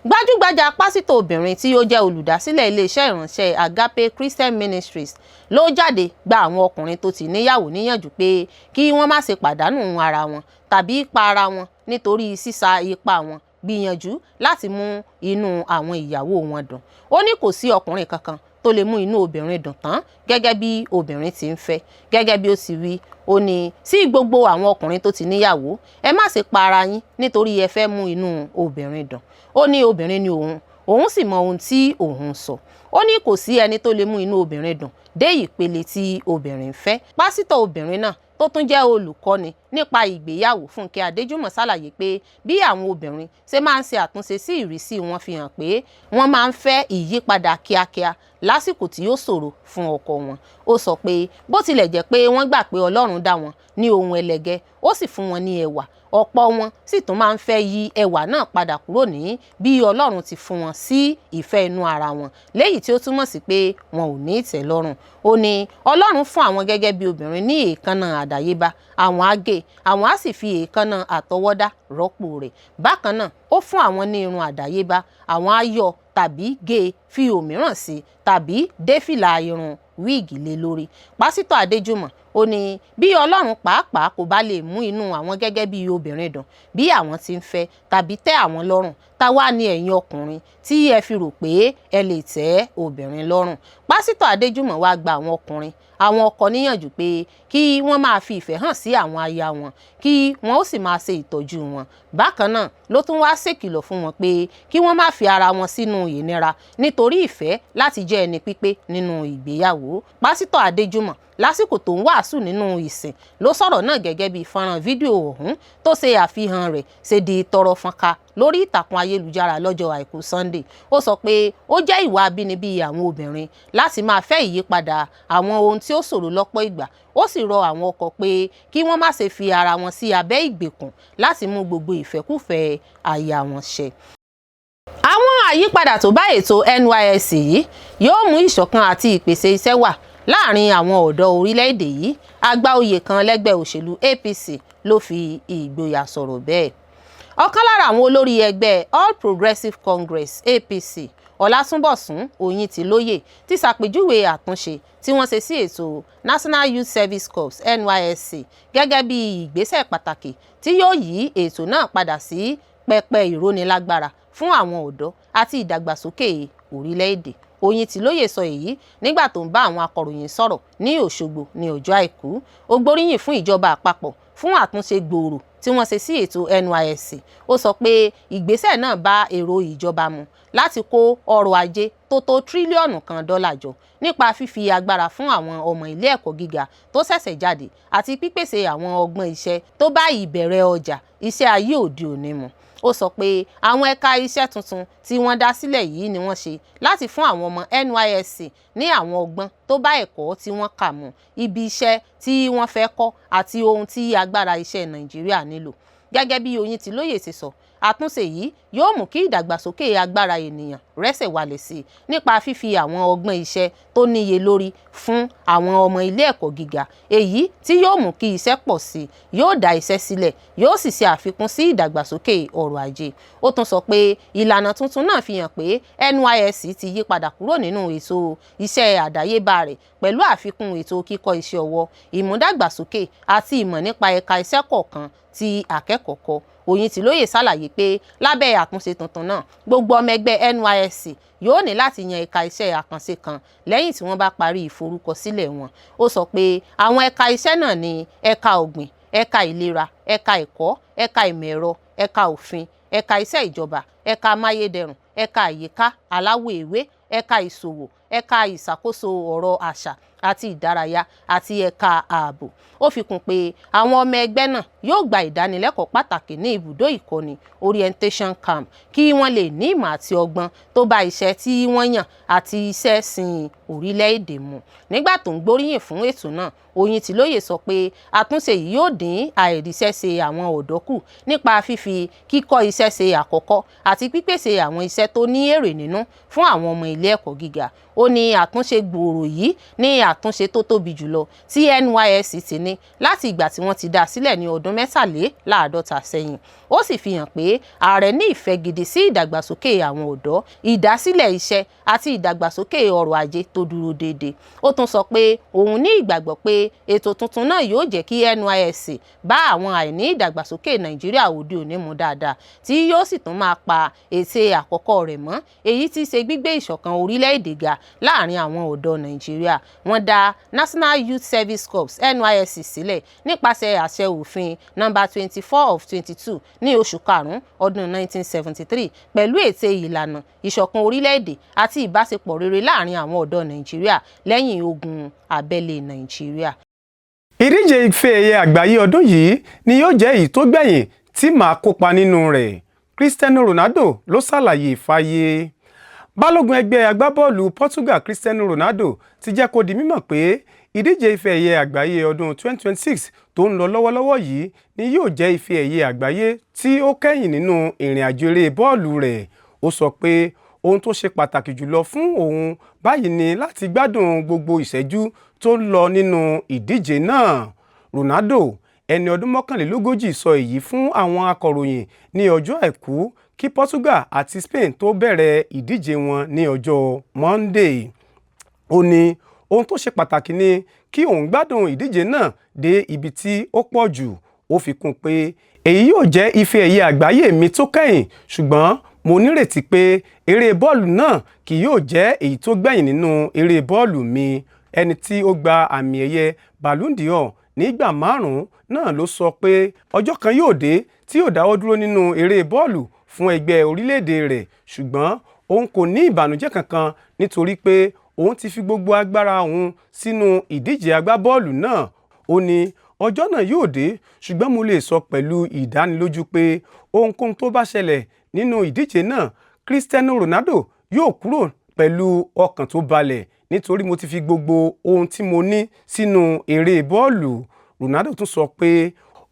Gbajúgbajà pásítọ̀ obìnrin tí ó jẹ́ olùdásílẹ̀ iléeṣẹ́ ìránṣẹ́ Agape Christian Ministries ló jáde gba àwọn ọkùnrin tó ti níyàwó níyànjú pé kí wọ́n má ṣe pàdánù ara wọn tàbí pa ara wọn nítorí sísa ipá wọn gbìyànjú láti mú inú àwọn ìyàwó wọn dùn. Ó ní kò sí ọkùnrin kankan tó lè mú inú obìnrin dùn tán gẹ́gẹ́ bí obìnrin ti ń fẹ́. Gẹ́gẹ́ bí ó sì wí, ó ní sí gbogbo àwọn ọkùnrin tó ti níyàwó, ẹ má ṣe pa ara yín nítorí ẹ fẹ́ mú inú obìnrin dùn. Ó ní obìnrin ni òun sì mọ ohun tí òun sọ. Ó ní kò sí ẹni tó lè mú inú obìnrin dùn dé ìpele tí obìnrin fẹ́. Pásítọ̀ obìnrin náà tó tún jẹ́ olùkọ́ni nípa ìgbéyàwó Fúnkẹ́ Adéjùmọ̀ ṣàlàyé pé bí àwọn obìnrin ṣe máa ń ṣe àtúnṣe sí ìrísí wọn fi hàn pé wọ́n máa ń fẹ́ ìyípadà kíákíá lásìkò tí ó ṣòro fún ọkọ wọn. Ó sọ pé bó tilẹ̀ jẹ́ pé wọ́n gbà pé Ọlọ́run dá wọn ní ohun ẹlẹgẹ́, ó sì fún wọn ní ẹwà, ọ̀pọ̀ wọn sì tún máa ń fẹ́ yí ẹwà náà padà kúrò ní bí Ọlọ́run ti fún wọn sí ìfẹ́ inú ara wọn, léyìí tí ó túmọ̀ sí pé wọn ò ní ìtẹ́lọ́rùn. Ó ní Ọlọ́run fún àwọn gẹ́gẹ́ bí obìnrin ní èékánná àdáyébá, àwọn á gé, àwọn á sì fi èékánná àtọwọ́dá rọ́pò rẹ̀. Bákan náà, ó fún àwọn ní irun àdáyébá, àwọn á yọ tàbí gé fi òmíràn sí tàbí dé fìlà irun wíìgì lé lórí. Pásítọ̀ Adéjùmọ̀ ó ní bí Ọlọ́run pàápàá kò bá lè mú inú àwọn gẹ́gẹ́ bí obìnrin dùn bí àwọn ti ń fẹ́ tàbí tẹ́ àwọn lọ́rùn, ta wá ní ẹ̀yin ọkùnrin tí ẹ fi rò pé ẹ lè tẹ́ obìnrin lọ́rùn. Pásítọ̀ Adéjùmọ̀ wá gba àwọn ọkùnrin, àwọn ọkọ níyànjú pé kí wọ́n máa fi ìfẹ́ hàn sí àwọn aya wọn, kí wọ́n ó sì máa ṣe ìtọ́jú wọn. Bákan náà ló tún wá ṣèkìlọ̀ fún wọn pé kí wọ́n má fi ara wọn sínú ìnira nítorí ìfẹ́ láti jẹ́ ẹni pípé nínú ìgbéyàwó. Pásítọ̀ Adéjùmọ̀ lásìkò tó ń wàásù nínú ìsìn ló sọ̀rọ̀ náà gẹ́gẹ́ bí fọ́nrán fídíò ọ̀hún tó ṣe àfihàn rẹ̀ ṣe di tọrọ fọ́nká lórí ìtàkùn ayélujára lọ́jọ́ àìkú Sunday. Ó sọ pé ó jẹ́ ìwà abínibí àwọn obìnrin láti máa fẹ́ ìyípadà àwọn ohun tí ó ṣòro lọ́pọ̀ ìgbà. Ó sì rọ àwọn ọkọ pé kí wọ́n má ṣe fi ara wọn sí abẹ́ ìgbèkùn láti mú gbogbo ìfẹ́kúfẹ̀ẹ́ aya wọn ṣẹ. Àwọn àyípadà tó bá ètò NYSC yìí yóò mú ìṣọ̀kan àti ìpèsè iṣẹ́ wà láàrin àwọn ọ̀dọ́ orílẹ̀-èdè yìí. Àgbà oyè kan lẹ́gbẹ́ òṣèlú APC ló fi ìgboyà sọ̀rọ̀ bẹ́ẹ̀. Ọ̀kan lára àwọn olórí ẹgbẹ́ All Progressives Congress APC, Ọlátúnbọ̀sún Oyintilóyè, ti ṣàpèjúwe àtúnṣe tí wọ́n ṣe sí ètò National Youth Service Corps NYSC gẹ́gẹ́ bí ìgbésẹ̀ pàtàkì tí yóò yí ètò náà padà sí pẹpẹ ìrónilágbára fún àwọn ọ̀dọ́ àti ìdàgbàsókè orílẹ̀-èdè. Oyintilóye sọ èyí nígbà tó ń bá àwọn akọ̀ròyìn sọ̀rọ̀ ní Òṣogbo ní ọjọ́ Àìkú. Ó gbóríyìn fún ìjọba àpapọ̀ fún àtúnṣe gbòòrò tí wọ́n ṣe sí ètò NYSC. Ó sọ pé ìgbésẹ̀ náà bá èrò ìjọba mu láti kó ọrọ̀ ajé tó tó tírílíọ̀nù kan dọ́là jọ nípa fífi agbára fún àwọn ọmọ ilé ẹ̀kọ́ gíga tó ṣẹ̀ṣẹ̀ jáde àti pípèsè àwọn ọgbọ́n iṣẹ́ tó bá ìbẹ̀rẹ̀ ọjà iṣẹ́ ayé òde òní mu. Ó sọ pé àwọn ẹ̀ka iṣẹ́ tuntun tí wọ́n dá sílẹ̀ yìí ni wọ́n ṣe láti fún àwọn ọmọ NYSC ní àwọn ọgbọ́n tó bá ẹ̀kọ́ tí wọ́n kà mu, ibi iṣẹ́ tí wọ́n fẹ́ kọ́ àti ohun tí agbára iṣẹ́ Nàìjíríà nílò. Gẹ́gẹ́ bí Oyintilóye ti sọ, àtúnṣe yìí yóò mú kí ìdàgbàsókè agbára ènìyàn rẹ́sẹ̀ wálẹ̀ sí i nípa fífi àwọn ọgbọ́n iṣẹ́ tó níye lórí fún àwọn ọmọ ilé ẹ̀kọ́ gíga, èyí tí yóò mú kí iṣẹ́ pọ̀ sí i, yóò dá iṣẹ́ sílẹ̀, yóò sì ṣe àfikún sí ìdàgbàsókè ọrọ̀ ajé. Ó tún sọ pé ìlànà tuntun náà fi hàn pé NYSC ti yí padà kúrò nínú ètò iṣẹ́ àdáyébá rẹ̀ pẹ̀lú àfikún ètò kíkọ́ iṣẹ́ ọwọ́, ìmúdàgbàsókè àti ìmọ̀ nípa ẹ̀ka iṣẹ́ kọ̀ọ̀kan tí akẹ́kọ̀ọ́ kọ́. Oyintilóye ṣàlàyé pé lábẹ́ àtúnṣe tuntun náà, gbogbo ọmọ ẹgbẹ́ NYSC yóò ní láti yan ẹ̀ka iṣẹ́ àkànṣe kan lẹ́yìn tí wọ́n bá parí ìforúkọsílẹ̀ wọn. Ó sọ pé àwọn ẹ̀ka iṣẹ́ náà ní ẹ̀ka ọ̀gbìn, ẹ̀ka ìlera, ẹ̀ka ẹ̀kọ́, ẹ̀ka ìmọ̀ ẹ̀rọ, ẹ̀ka òfin, ẹ̀ka iṣẹ́ ìjọba, ẹ̀ka amáyédẹrùn, ẹ̀ka àyíká aláwọ̀ ewé, ẹ̀ka ìṣòwò, ẹ̀ka ìṣàkóso ọ̀rọ̀ àṣà àti ìdárayá àti ẹ̀ka ààbò. Ó fi kún pé àwọn ọmọ ẹgbẹ́ náà yóò gba ìdánilẹ́kọ̀ọ́ pàtàkì ní ibùdó ìkọ́ni orientation camp kí wọ́n lè ní ìmọ̀ àti ọgbọ́n tó bá iṣẹ́ tí wọ́n yàn àti iṣẹ́ sin orílẹ̀-èdè mu. Nígbà tó ń gbóríyìn fún ètò náà, Oyintilóye sọ pé àtúnṣe yìí yóò dín àìríṣẹ́ṣe àwọn ọ̀dọ́ kù nípa fífi kíkọ́ iṣẹ́ ṣe àkọ́kọ́ àti pípèsè àwọn iṣẹ́ tó ní èrè nínú fún àwọn ọmọ ilé ẹ̀kọ́ gíga. Ó ní àtúnṣe gbòòrò yìí ní àtúnṣe tó tóbi jùlọ tí NYSC ti ní láti ìgbà tí wọ́n ti dá sílẹ̀ ní ọdún 43 sẹ́yìn. Ó sì fi hàn pé ààrẹ ní ìfẹ́ gidi sí ìdàgbàsókè àwọn ọ̀dọ́, ìdásílẹ̀ iṣẹ́ àti ìdàgbàsókè ọrọ̀ ajé tó dúró déédéé. Ó tún sọ pé òun ní ìgbàgbọ́ pé ètò tuntun náà yóò jẹ́ kí NYSC bá àwọn àìní ìdàgbàsókè Nàìjíríà òde òní mu dáadáa, tí yóò sì tún máa pa ète àkọ́kọ́ rẹ̀ mọ́, èyí tí ṣe gbígbé ìṣọ̀kan orílẹ̀-èdè ga láàrin àwọn ọ̀dọ́ Nàìjíríà. Wọ́n dá National Youth Service Corps NYSC sílẹ̀ nípasẹ̀ àṣẹ òfin nọ́mbà 24/22 ní oṣù karùn-ún ọdún 1973 pẹ̀lú ète ìlànà ìṣọ̀kan orílẹ̀-èdè àti ìbáṣepọ̀ rere láàrin àwọn ọ̀dọ́ Nàìjíríà lẹ́yìn ogun abẹ́lé Nàìjíríà. Ìdíje ife ẹ̀yẹ àgbáyé ọdún yìí ni yóò jẹ́ èyí tó gbẹ̀yìn tí màá kópa nínú rẹ̀. Cristiano Ronaldo ló ṣàlàyé fáyé. Balógun ẹgbẹ́ agbábọ́ọ̀lù Portugal Cristiano Ronaldo ti jẹ́ kó di mímọ̀ pé ìdíje ife ẹ̀yẹ àgbáyé ọdún 2026 tó ń lọ lọ́wọ́lọ́wọ́ yìí ni yóò jẹ́ ife ẹ̀yẹ àgbáyé tí ó kẹ́yìn nínú ìrìn àjò eré bọ́ọ̀lù rẹ̀. Ó sọ pé ohun tó ṣe pàtàkì jùlọ fún òun báyìí ni láti gbádùn gbogbo ìṣẹ́jú tó ń lọ nínú ìdíje náà. Ronaldo, ẹni ọdún 41, sọ èyí fún àwọn akọ̀ròyìn ní ọjọ́ Àìkú kí Portugal àti Spain tó bẹ̀rẹ̀ ìdíje wọn ní ọjọ́ Monday. Ó ní ohun tó ṣe pàtàkì ni kí òun gbádùn ìdíje náà dé ibi tí ó pọ̀ jù. Ó fi kún pé èyí yóò jẹ́ ife ẹ̀yẹ àgbáyé mi tó kẹ́yìn, ṣùgbọ́n mo nírètí pé eré bọ́ọ̀lù náà kì yóò jẹ́ èyí tó gbẹ̀yìn nínú eré bọ́ọ̀lù mi. Ẹni tí ó gba àmì ẹ̀yẹ Ballon d'Or nígbà 5 náà ló sọ pé ọjọ́ kan yóò dé tí yóò dáwọ́ dúró nínú eré bọ́ọ̀lù fún ẹgbẹ́ orílẹ̀-èdè rẹ̀, ṣùgbọ́n òun kò ní ìbànújẹ́ kankan nítorí pé òun ti fi gbogbo agbára òun sínú ìdíje agbábọ́ọ̀lù náà. Ó ní ọjọ́ náà yóò dé, ṣùgbọ́n mo lè sọ pẹ̀lú ìdánilójú pé ohunkóhun tó bá ṣẹlẹ̀ nínú ìdíje náà, Cristiano Ronaldo yóò kúrò pẹ̀lú ọkàn tó balẹ̀ nítorí mo ti fi gbogbo ohun tí mo ní sínú eré bọ́ọ̀lù. Ronaldo tún sọ pé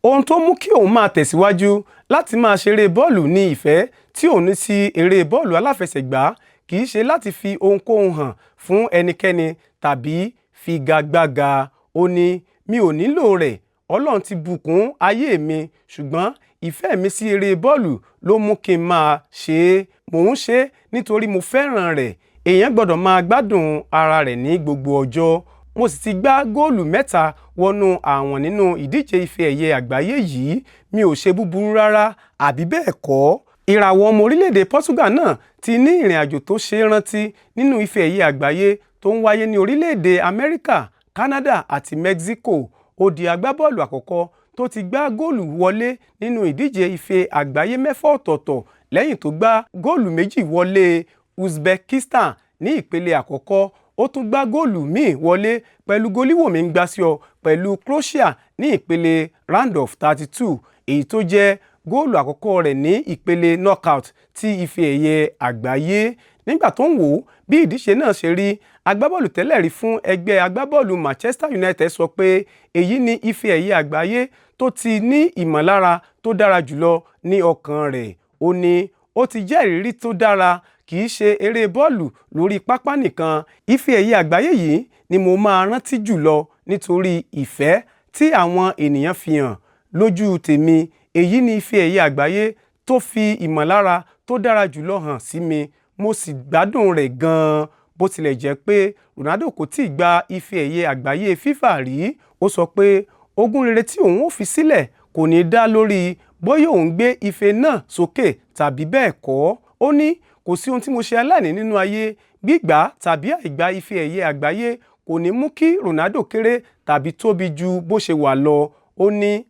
ohun tó mú kí òun máa tẹ̀síwájú láti máa ṣeré bọ́ọ̀lù ní ìfẹ́ tí òun ní sí eré bọ́ọ̀lù aláfẹsẹ̀gbá, kì í ṣe láti fi ohunkóhun hàn fún ẹnikẹ́ni tàbí figagbága. Ó ní mi ò nílò rẹ̀, Ọlọ́run ti bùkún ayé mi, ṣùgbọ́n ìfẹ́ mi sí eré bọ́ọ̀lù ló mú kí n máa ṣe é. Mò ń ṣe é nítorí mo fẹ́ràn rẹ̀. Èèyàn gbọ́dọ̀ máa gbádùn ara rẹ̀ ní gbogbo ọjọ́. Mo sì ti gbá góòlù 3 wọnú àwọn nínú ìdíje ife ẹ̀yẹ àgbáyé yìí. Mi ò ṣe búburú rárá, àbí bẹ́ẹ̀ kọ́? ìràwọ̀ ọmọ orílẹ̀-èdè Portugal náà ti ní ìrìn àjò tó ṣe é rántí nínú ife ẹ̀yẹ àgbáyé tó ń wáyé ní orílẹ̀-èdè Amẹ́ríkà, Canada àti Mexico. Ó di agbábọ́ọ̀lù àkọ́kọ́ tó ti gbá góòlù wọlé nínú ìdíje ife àgbáyé 6 ọ̀tọ̀ọ̀tọ̀ lẹ́yìn tó gbá góòlù 2 wọlé Uzbekistan ní ìpele àkọ́kọ́. Ó tún gbá góòlù míì wọlé pẹ̀lú goliwomi ń gbá sí ọ pẹ̀lú Croatia ní ìpele round of 32, èyí tó jẹ́ góòlù àkọ́kọ́ rẹ̀ ní ìpele knockout ti ife ẹ̀yẹ àgbáyé. Nígbà tó ń wò bí ìdíje náà ṣe rí, agbábọ́ọ̀lù tẹ́lẹ̀ rí fún ẹgbẹ́ agbábọ́ọ̀lù Manchester United sọ pé èyí ni ife ẹ̀yẹ àgbáyé tó ti ní ìmọ̀lára tó dára jùlọ ní ọkàn rẹ̀. Ó ní ó ti jẹ́ ìrírí tó dára, kì í ṣe eré bọ́ọ̀lù lórí pápá nìkan. Ife ẹ̀yẹ àgbáyé yìí ni mo máa rántí jùlọ nítorí ìfẹ́ tí àwọn ènìyàn fi hàn lójú tèmi. Èyí ni ife ẹ̀yẹ àgbáyé tó fi ìmọ̀lára tó dára jùlọ hàn sí mi, mo sì gbádùn rẹ̀ gan-an. Bó tilẹ̀ jẹ́ pé Ronaldo kò tíì gba ife ẹ̀yẹ àgbáyé FIFA rí, ó sọ pé ogún rere tí òun ò fi sílẹ̀ kò ní dá lórí bóyá òun gbé ife náà sókè tàbí bẹ́ẹ̀ kọ́. Ó ní kò sí ohun tí mo ṣe aláìní nínú ayé, gbígbà tàbí àìgbà ife ẹ̀yẹ àgbáyé kò ní mú kí Ronaldo kéré tàbí tóbi ju bó ṣe wà lọ. Ó ní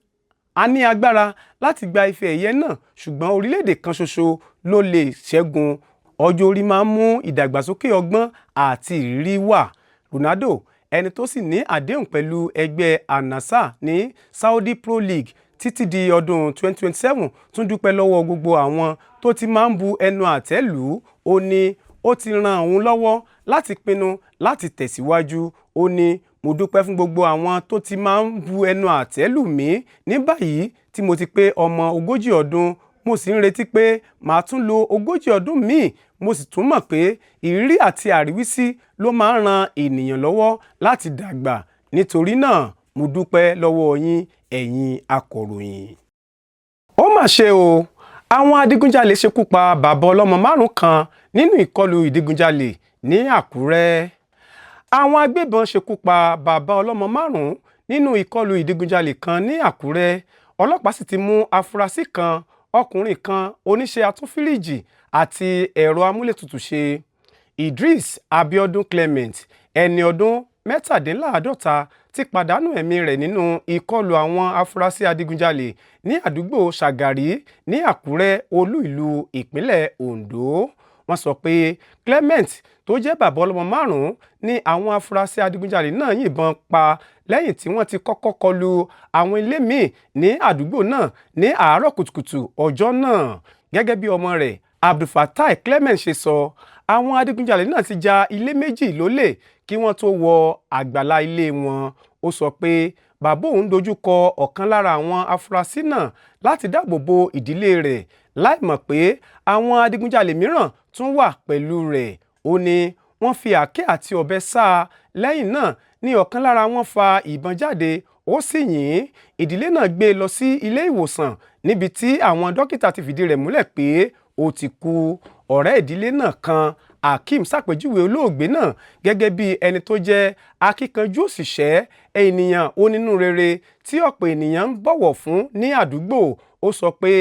a ní agbára láti gba ife ẹ̀yẹ náà, ṣùgbọ́n orílẹ̀-èdè kan ṣoṣo ló lè ṣẹ́gun. Ọjọ́ orí máa ń mú ìdàgbàsókè ọgbọ́n àti ìrírí wá. Ronaldo, ẹni tó sì ní àdéhùn pẹ̀lú ẹgbẹ́ Al-Nassr ní Saudi Pro League títí di ọdún 2027, tún dúpẹ́ lọ́wọ́ gbogbo àwọn tó ti máa ń bu ẹnu àtẹ́ lù ú. Ó ní ó ti ran òun lọ́wọ́ láti pinnu láti tẹ̀síwájú. Ó ní mo dúpẹ́ fún gbogbo àwọn tó ti máa ń bu ẹnu àtẹ́ lù mí. Ní báyìí tí mo ti pé ọmọ 40 ọdún, mo sì ń retí pé màá tún lo 40 ọdún míì. Mo sì tún mọ̀ pé ìrírí àti àríwísí ló máa ń ran ènìyàn lọ́wọ́ láti dàgbà. Nítorí náà, mo dúpẹ́ lọ́wọ́ yín, ẹ̀yin akọ̀ròyìn. Ó mà ṣe o, àwọn adigunjalè ṣekú pa bàbá ọlọ́mọ 5 kan nínú ìkọlù ìdigunjalè ní Àkúrẹ́. Àwọn agbébọn ṣekú pa bàbá ọlọ́mọ 5 nínú ìkọlù ìdigunjalè kan ní Àkúrẹ́. Ọlọ́pàá sì ti mú afurasí kan, ọkùnrin kan oníṣẹ́ atúnfíríjì àti ẹ̀rọ amúlétutù ṣe. Idris Abiodun Clement, ẹni ọdún 57, ti pàdánù ẹ̀mí rẹ̀ nínú ìkọlù àwọn afurasí adigunjalè ní àdúgbò Ṣàgàrí ní Àkúrẹ́, olú ìlú ìpínlẹ̀ Ondo. Wọ́n sọ pé Clement tó jẹ́ bàbá ọlọ́mọ 5 ní àwọn afurasí adigunjalè náà yìnbọn pa lẹ́yìn tí wọ́n ti kọ́kọ́ kọlu àwọn ilé míì ní àdúgbò náà ní àárọ̀ kùtùkùtù ọjọ́ náà. Gẹ́gẹ́ bí ọmọ rẹ̀ Abdulfatai Clement ṣe sọ, àwọn adigunjalè náà ti ja ilé méjì lólè kí wọ́n tó wọ àgbàlá ilé wọn. Ó sọ pé bàbá òun dojú kọ ọ̀kan lára àwọn afurasí náà láti dáàbò bo ìdílé rẹ̀, láì mọ̀ pé àwọn adigunjalè mìíràn tún wà pẹ̀lú rẹ̀. Ó ní wọ́n fi àáké àti ọ̀bẹ sá a. Lẹ́yìn náà ni ọ̀kan lára wọn fa ìbọn jáde, ó sì yìn. Ìdílé náà gbé e lọ sí ilé ìwòsàn níbi tí àwọn dókítà ti fìdí rẹ̀ múlẹ̀ pé ó ti kú. Ọ̀rẹ́ ìdílé náà kan, Hakeem, ṣàpèjúwe olóògbé náà gẹ́gẹ́ bí ẹni tó jẹ́ akíkanjú òṣìṣẹ́, ènìyàn onínúrere tí ọ̀pọ̀ ènìyàn ń bọ̀wọ̀ fún ní àdúgbò. Ó sọ pé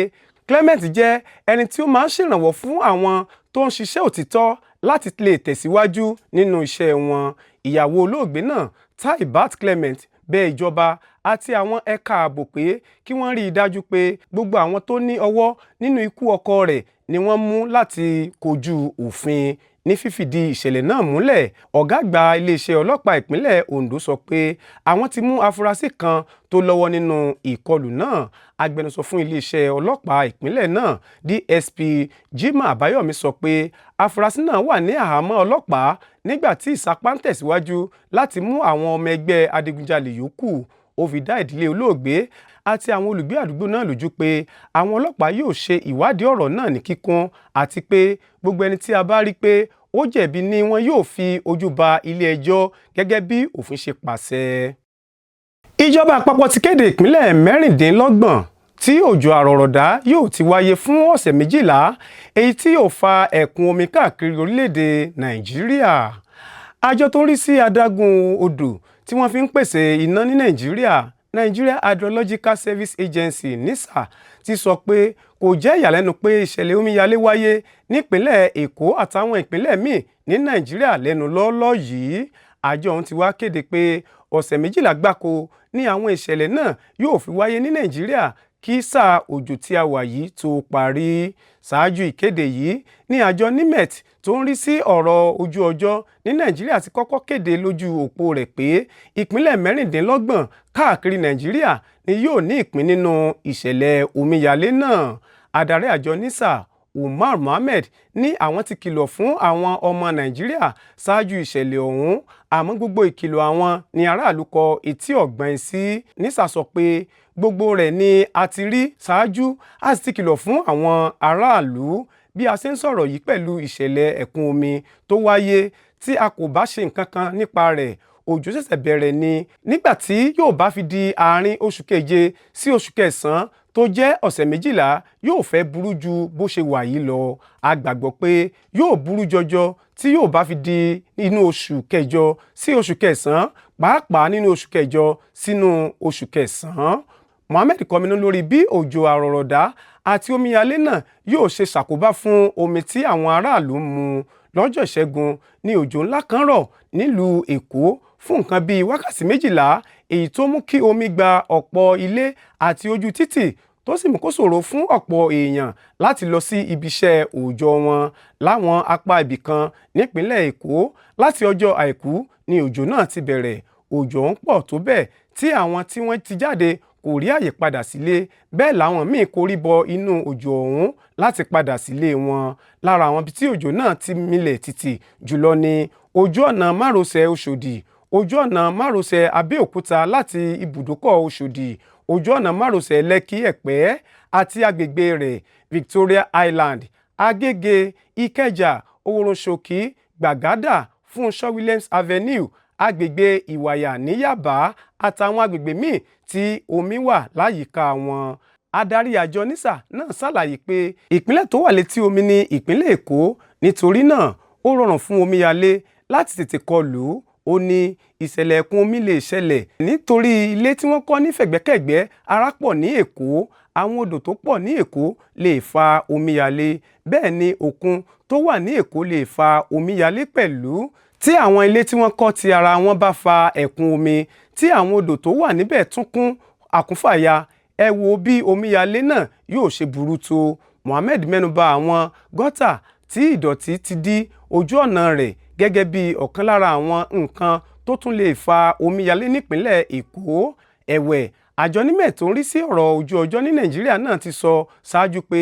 Clement jẹ́ ẹni tí ó máa ń ṣèrànwọ́ fún àwọn tó ń ṣiṣẹ́ òtítọ́ láti lè tẹ̀síwájú nínú iṣẹ́ wọn. Ìyàwó olóògbé náà, Taibat Clement, bẹ̀ ìjọba àti àwọn ẹ̀ka ààbò pé kí wọ́n rí i dájú pé gbogbo àwọn tó ní ọwọ́ nínú ikú ọkọ rẹ̀ ni wọ́n mú láti kojú òfin. Ní fífìdí ìṣẹ̀lẹ̀ náà múlẹ̀, ọ̀gá àgbà iléeṣẹ́ ọlọ́pàá ìpínlẹ̀ Ondo sọ pé àwọn ti mú afurasí kan tó lọ́wọ́ nínú ìkọlù náà. Agbẹnusọ fún iléeṣẹ́ ọlọ́pàá ìpínlẹ̀ náà, DSP Jimoh Abayomi, sọ pé afurasí náà wà ní àhámọ́ ọlọ́pàá nígbà tí ìsapá ń tẹ̀síwájú láti mú àwọn ọmọ ẹgbẹ́ adigunjalè yòókù. Ó fi dá ìdílé olóògbé àti àwọn olùgbé àdúgbò náà lójú pé àwọn ọlọ́pàá yóò ṣe ìwádìí ọ̀rọ̀ náà ní kíkún, àti pé gbogbo ẹni tí a bá rí pé ó jẹ̀bi ni wọn yóò fi ojú ba ilé ẹjọ́ gẹ́gẹ́ bí òfin ṣe pàṣẹ. Ìjọba àpapọ̀ ti kéde ìpínlẹ̀ 26 tí òjò àrọ̀rọ̀dá yóò ti wáyé fún ọ̀sẹ̀ 12, èyí tí yóò fa ẹ̀kún omi káàkiri orílẹ̀-èdè Nàìjíríà. Àjọ tó ń rí sí adágún odò tí wọ́n fi ń pèsè iná ní Nàìjíríà, Nigeria Hydrological Service Agency NISA ti sọ pé kò jẹ́ ìyàlẹ́nu pé ìṣẹ̀lẹ̀ omíyalé wáyé nípínlẹ̀ Èkó àtàwọn ìpínlẹ̀ míì ní Nàìjíríà lẹ́nu lọ́ọ́lọ́ yìí. Àjọ ọ̀hún ti wá kéde pé ọ̀sẹ̀ 12 gbáko ní àwọn ìṣẹ̀lẹ̀ náà yóò fi wáyé ní Nàìjíríà kí sáà òjò tí a wà yìí tó parí. Ṣáájú ìkéde yìí ní àjọ NIMET tó ń rí sí ọ̀rọ̀ ojú ọjọ́ ní Nàìjíríà ti kọ́kọ́ kéde lójú òpó rẹ̀ pé ìpínlẹ̀ 26 káàkiri Nàìjíríà ni yóò ní ìpín nínú ìṣẹ̀lẹ̀ omíyalé náà. Adarí àjọ NISA Umar Mohammed ní àwọn ti kìlọ̀ fún àwọn ọmọ Nàìjíríà ṣáájú ìṣẹ̀lẹ̀ ọ̀hún, àmọ́ gbogbo ìkìlọ̀ àwọn ni aráàlú kọ etí ọ̀gbọ́n sí. NISA sọ pé gbogbo rẹ̀ ni a ti rí ṣáájú, a sì ti kìlọ̀ fún àwọn aráàlú. Bí a ṣe ń sọ̀rọ̀ yìí pẹ̀lú ìṣẹ̀lẹ̀ ẹ̀kún omi tó wáyé, tí a kò bá ṣe nǹkan kan nípa rẹ̀, òjò ṣẹ̀ṣẹ̀ bẹ̀rẹ̀ ni. Nígbà tí yóò bá fi di àárín oṣù keje sí oṣù kẹsàn-án tó jẹ́ ọ̀sẹ̀ 12 yóò fẹ́ burú ju bó ṣe wà yìí lọ. A gbàgbọ́ pé yóò burú jọjọ tí yóò bá fi di inú oṣù kẹjọ sí oṣù kẹsàn-án, pàápàá nínú oṣù kẹjọ sínú oṣù kẹsàn-án. Mohammed kọminú lórí bí òjò àrọ̀rọ̀dá àti omíyalé náà yóò ṣe ṣàkóbá fún omi tí àwọn aráàlú ń mu. Lọ́jọ́ Ìṣẹ́gun ní òjò ńlá kan rọ̀ nílùú Èkó fún nǹkan bíi wákàtí 12, èyí tó mú kí omi gba ọ̀pọ̀ ilé àti ojú títì tó sì mú kó ṣòro fún ọ̀pọ̀ èèyàn láti lọ sí ibiṣẹ́ òòjọ́ wọn láwọn apá ibìkan nípínlẹ̀ Èkó. Láti ọjọ́ Àìkú ni òjò náà ti bẹ̀rẹ̀. Òjò ń pọ̀ tó bẹ́ẹ̀ tí àwọn tí wọ́n ti jáde kò rí àyè padà sílé, bẹ́ẹ̀ làwọn míì korí bọ inú òjò ọ̀hún láti padà sílé wọn. Lára àwọn ibi tí òjò náà ti milẹ̀ tìtì jùlọ ni ojú ọ̀nà márosẹ̀ Òṣòdì, ojú ọ̀nà márosẹ̀ Abẹ́òkúta láti ibùdókọ̀ Òṣòdì, ojú ọ̀nà márosẹ̀ Lẹ́kí Ẹ̀pẹ́ àti agbègbè rẹ̀, Victoria Island, Agége, Ìkẹjà, Oworonshoki, Gbàgádà, Fúnṣọ́ Williams Avenue, agbègbè Ìwàyà ní Yàbá àtàwọn agbègbè míì tí omi wà láyìíká wọn. Adarí àjọ NISA náà ṣàlàyé pé ìpínlẹ̀ tó wà létí omi ní ìpínlẹ̀ Èkó, nítorí náà ó rọrùn fún omíyalé láti tètè kọlù. Ó ní ìṣẹ̀lẹ̀ ẹ̀kún omi lè ṣẹlẹ̀ nítorí ilé tí wọ́n kọ́ ní fẹ̀gbẹ́kẹ̀gbẹ́ ara pọ̀ ní Èkó. Àwọn odò tó pọ̀ ní Èkó lè fa omíyalé, bẹ́ẹ̀ ni òkun tó wà ní Èkó lè fa omíyalé pẹ̀lú. Tí àwọn ilé tí wọ́n kọ́ ti ara wọn bá fa ẹ̀kún omi, tí àwọn odò tó wà níbẹ̀ tún kún àkúnfàya, ẹ wo bí omíyalé náà yóò ṣe burú tó. Mohammed mẹ́nubà àwọn gọ́tà tí ìdọ̀tí ti dí ojú ọ̀nà rẹ̀ gẹ́gẹ́ bí ọ̀kan lára àwọn nǹkan tó tún lè fa omíyalé nípínlẹ̀ Èkó. Ẹ̀wẹ̀, àjọ NIMET tó ń rí sí ọ̀rọ̀ ojú ọjọ́ ní Nàìjíríà náà ti sọ ṣáájú pé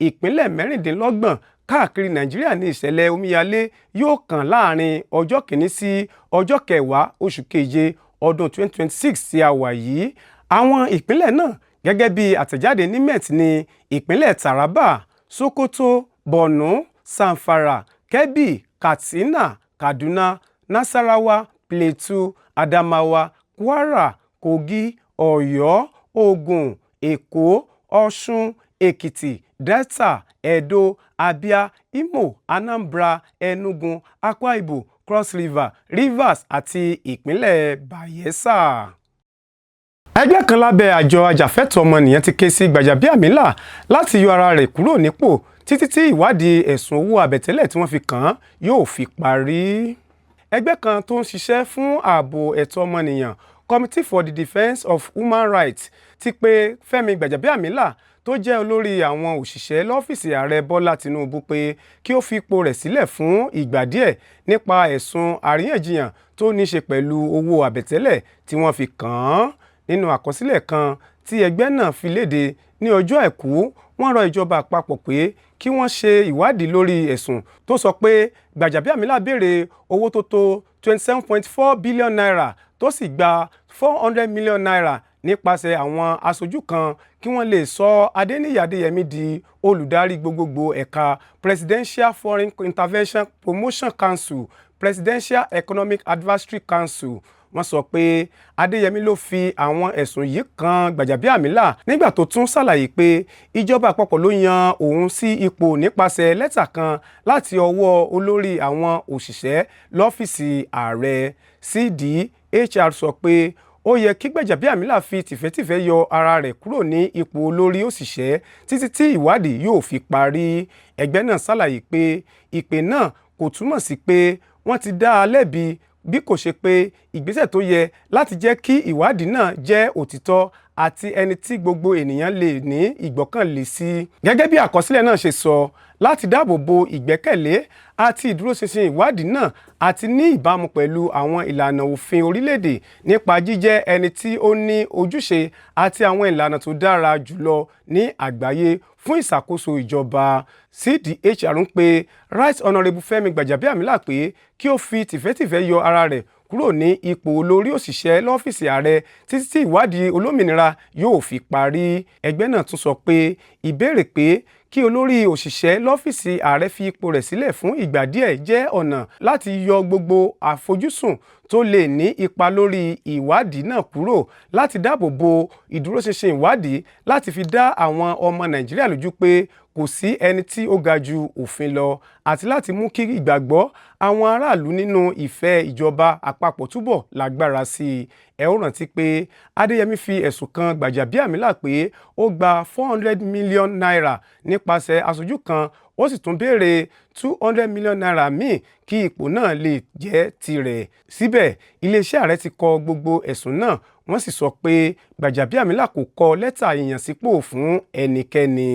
ìpínlẹ̀ 26 káàkiri Nàìjíríà ní ìṣẹ̀lẹ̀ omíyalé yóò kàn láàrin ọjọ́ 1 sí ọjọ́ 10 oṣù keje ọdún 2026 tí a wà yìí. Àwọn ìpínlẹ̀ náà gẹ́gẹ́ bí àtẹ̀jáde NIMET ní ìpínlẹ̀ Taraba, Sokoto, Borno, Zamfara, Kebbi, Katsina, Kaduna, Nasarawa, Plateau, Adamawa, Kwara, Kogi, Ọ̀yọ́, Ògùn, Èkó, Ọ̀ṣun, Èkìtì, Delta, Edo, Abia, Imo, Anambra, Enugu, Akwa Ibom, Cross River, Rivers àti ìpínlẹ̀ Bayelsa. Ẹgbẹ́ kan lábẹ́ àjọ ajàfẹ́tọ̀ọ́ ọmọnìyàn ti ké sí Gbajabiamila láti yọ ara rẹ̀ kúrò nípò títí tí ìwádìí ẹ̀sùn owó àbẹ̀tẹ́lẹ̀ tí wọ́n fi kàn án yóò fi parí. Ẹgbẹ́ kan tó ń ṣiṣẹ́ fún ààbò ẹ̀tọ́ ọmọnìyàn, Committee for the Defence of Human Rights, ti pè Fẹ́mi Gbajabiamila tó jẹ́ olórí àwọn òṣìṣẹ́ lọ́fíìsì ààrẹ Bọ́lá Tinubu pé kí ó fi ipò rẹ̀ sílẹ̀ fún ìgbà díẹ̀ nípa ẹ̀sùn àríyànjiyàn tó ní ṣe pẹ̀lú owó àbẹ̀tẹ́lẹ̀ tí wọ́n fi kàn án. Nínú àkọsílẹ̀ kan tí ẹgbẹ́ náà fi léde ní ọjọ́ Àìkú, wọ́n rọ ìjọba àpapọ̀ pé kí wọ́n ṣe ìwádìí lórí ẹ̀sùn tó sọ pé Gbajabiamila béèrè owó tó tó 27.4 billion naira tó sì gba 400 million naira nípasẹ̀ àwọn aṣojú kan kí wọ́n lè sọ Adéníyì Adéyẹmí di olùdarí gbogbogbò ẹ̀ka Presidential Foreign Intervention Promotion Council, Presidential Economic Advisory Council. Wọ́n sọ pé Adéyẹmí ló fi àwọn ẹ̀sùn yìí kan Gbajabiamila nígbà tó tún ṣàlàyé pé ìjọba àpapọ̀ ló yan òun sí ipò nípasẹ̀ lẹ́tà kan láti ọwọ́ olórí àwọn òṣìṣẹ́ lọ́fíìsì ààrẹ. CDHR sọ pé ó yẹ kí Gbajabiamila fi tìfẹ́tìfẹ́ yọ ara rẹ̀ kúrò ní ipò olórí òṣìṣẹ́ títí tí ìwádìí yóò fi parí. Ẹgbẹ́ náà ṣàlàyé pé ìpè náà kò túmọ̀ sí pé wọ́n ti dá a lẹ́bi, bí kò ṣe pé ìgbésẹ̀ tó yẹ láti jẹ́ kí ìwádìí náà jẹ́ òtítọ́ àti ẹni tí gbogbo ènìyàn lè ní ìgbọ́kànlé sí. Gẹ́gẹ́ bí àkọsílẹ̀ náà ṣe sọ, láti dáàbò bo ìgbẹ́kẹ̀lé àti ìdúróṣinṣin ìwádìí náà àti ní ìbámu pẹ̀lú àwọn ìlànà òfin orílẹ̀-èdè nípa jíjẹ́ ẹni tí ó ní ojúṣe àti àwọn ìlànà tó dára jùlọ ní àgbáyé fún ìṣàkóso ìjọba. CDHR ń pe Right Honourable Fẹ́mi Gbajabiamila pé kí ó fi tìfẹ́tìfẹ́ yọ ara rẹ̀ kúrò ní ipò olórí òṣìṣẹ́ lọ́fíìsì ààrẹ títí tí ìwádìí olómìnira yóò fi parí. Ẹgbẹ́ náà tún sọ pé ìbéèrè pé kí olórí òṣìṣẹ́ lọ́fíìsì ààrẹ fi ipò rẹ̀ sílẹ̀ fún ìgbà díẹ̀ jẹ́ ọ̀nà láti yọ gbogbo àfojúsùn tó lè ní ipa lórí ìwádìí náà kúrò, láti dáàbò bo ìdúróṣinṣin ìwádìí, láti fi dá àwọn ọmọ Nàìjíríà lójú pé kò sí ẹni tí ó ga ju òfin lọ, àti láti mú kí ìgbàgbọ́ àwọn aráàlú nínú ìfẹ́ ìjọba àpapọ̀ túbọ̀ lágbára sí i. Ẹ ó rántí pé Adéyẹmí fi ẹ̀sùn kan Gbajabiamila pé ó gba 400 million naira nípasẹ̀ aṣojú kan, ó sì tún béèrè 200 million naira míì kí ipò náà lè jẹ́ tirẹ̀. Síbẹ̀, iléeṣẹ́ ààrẹ ti kọ gbogbo ẹ̀sùn náà, wọ́n sì sọ pé Gbajabiamila kò kọ lẹ́tà ìyànsípò fún ẹnikẹ́ni.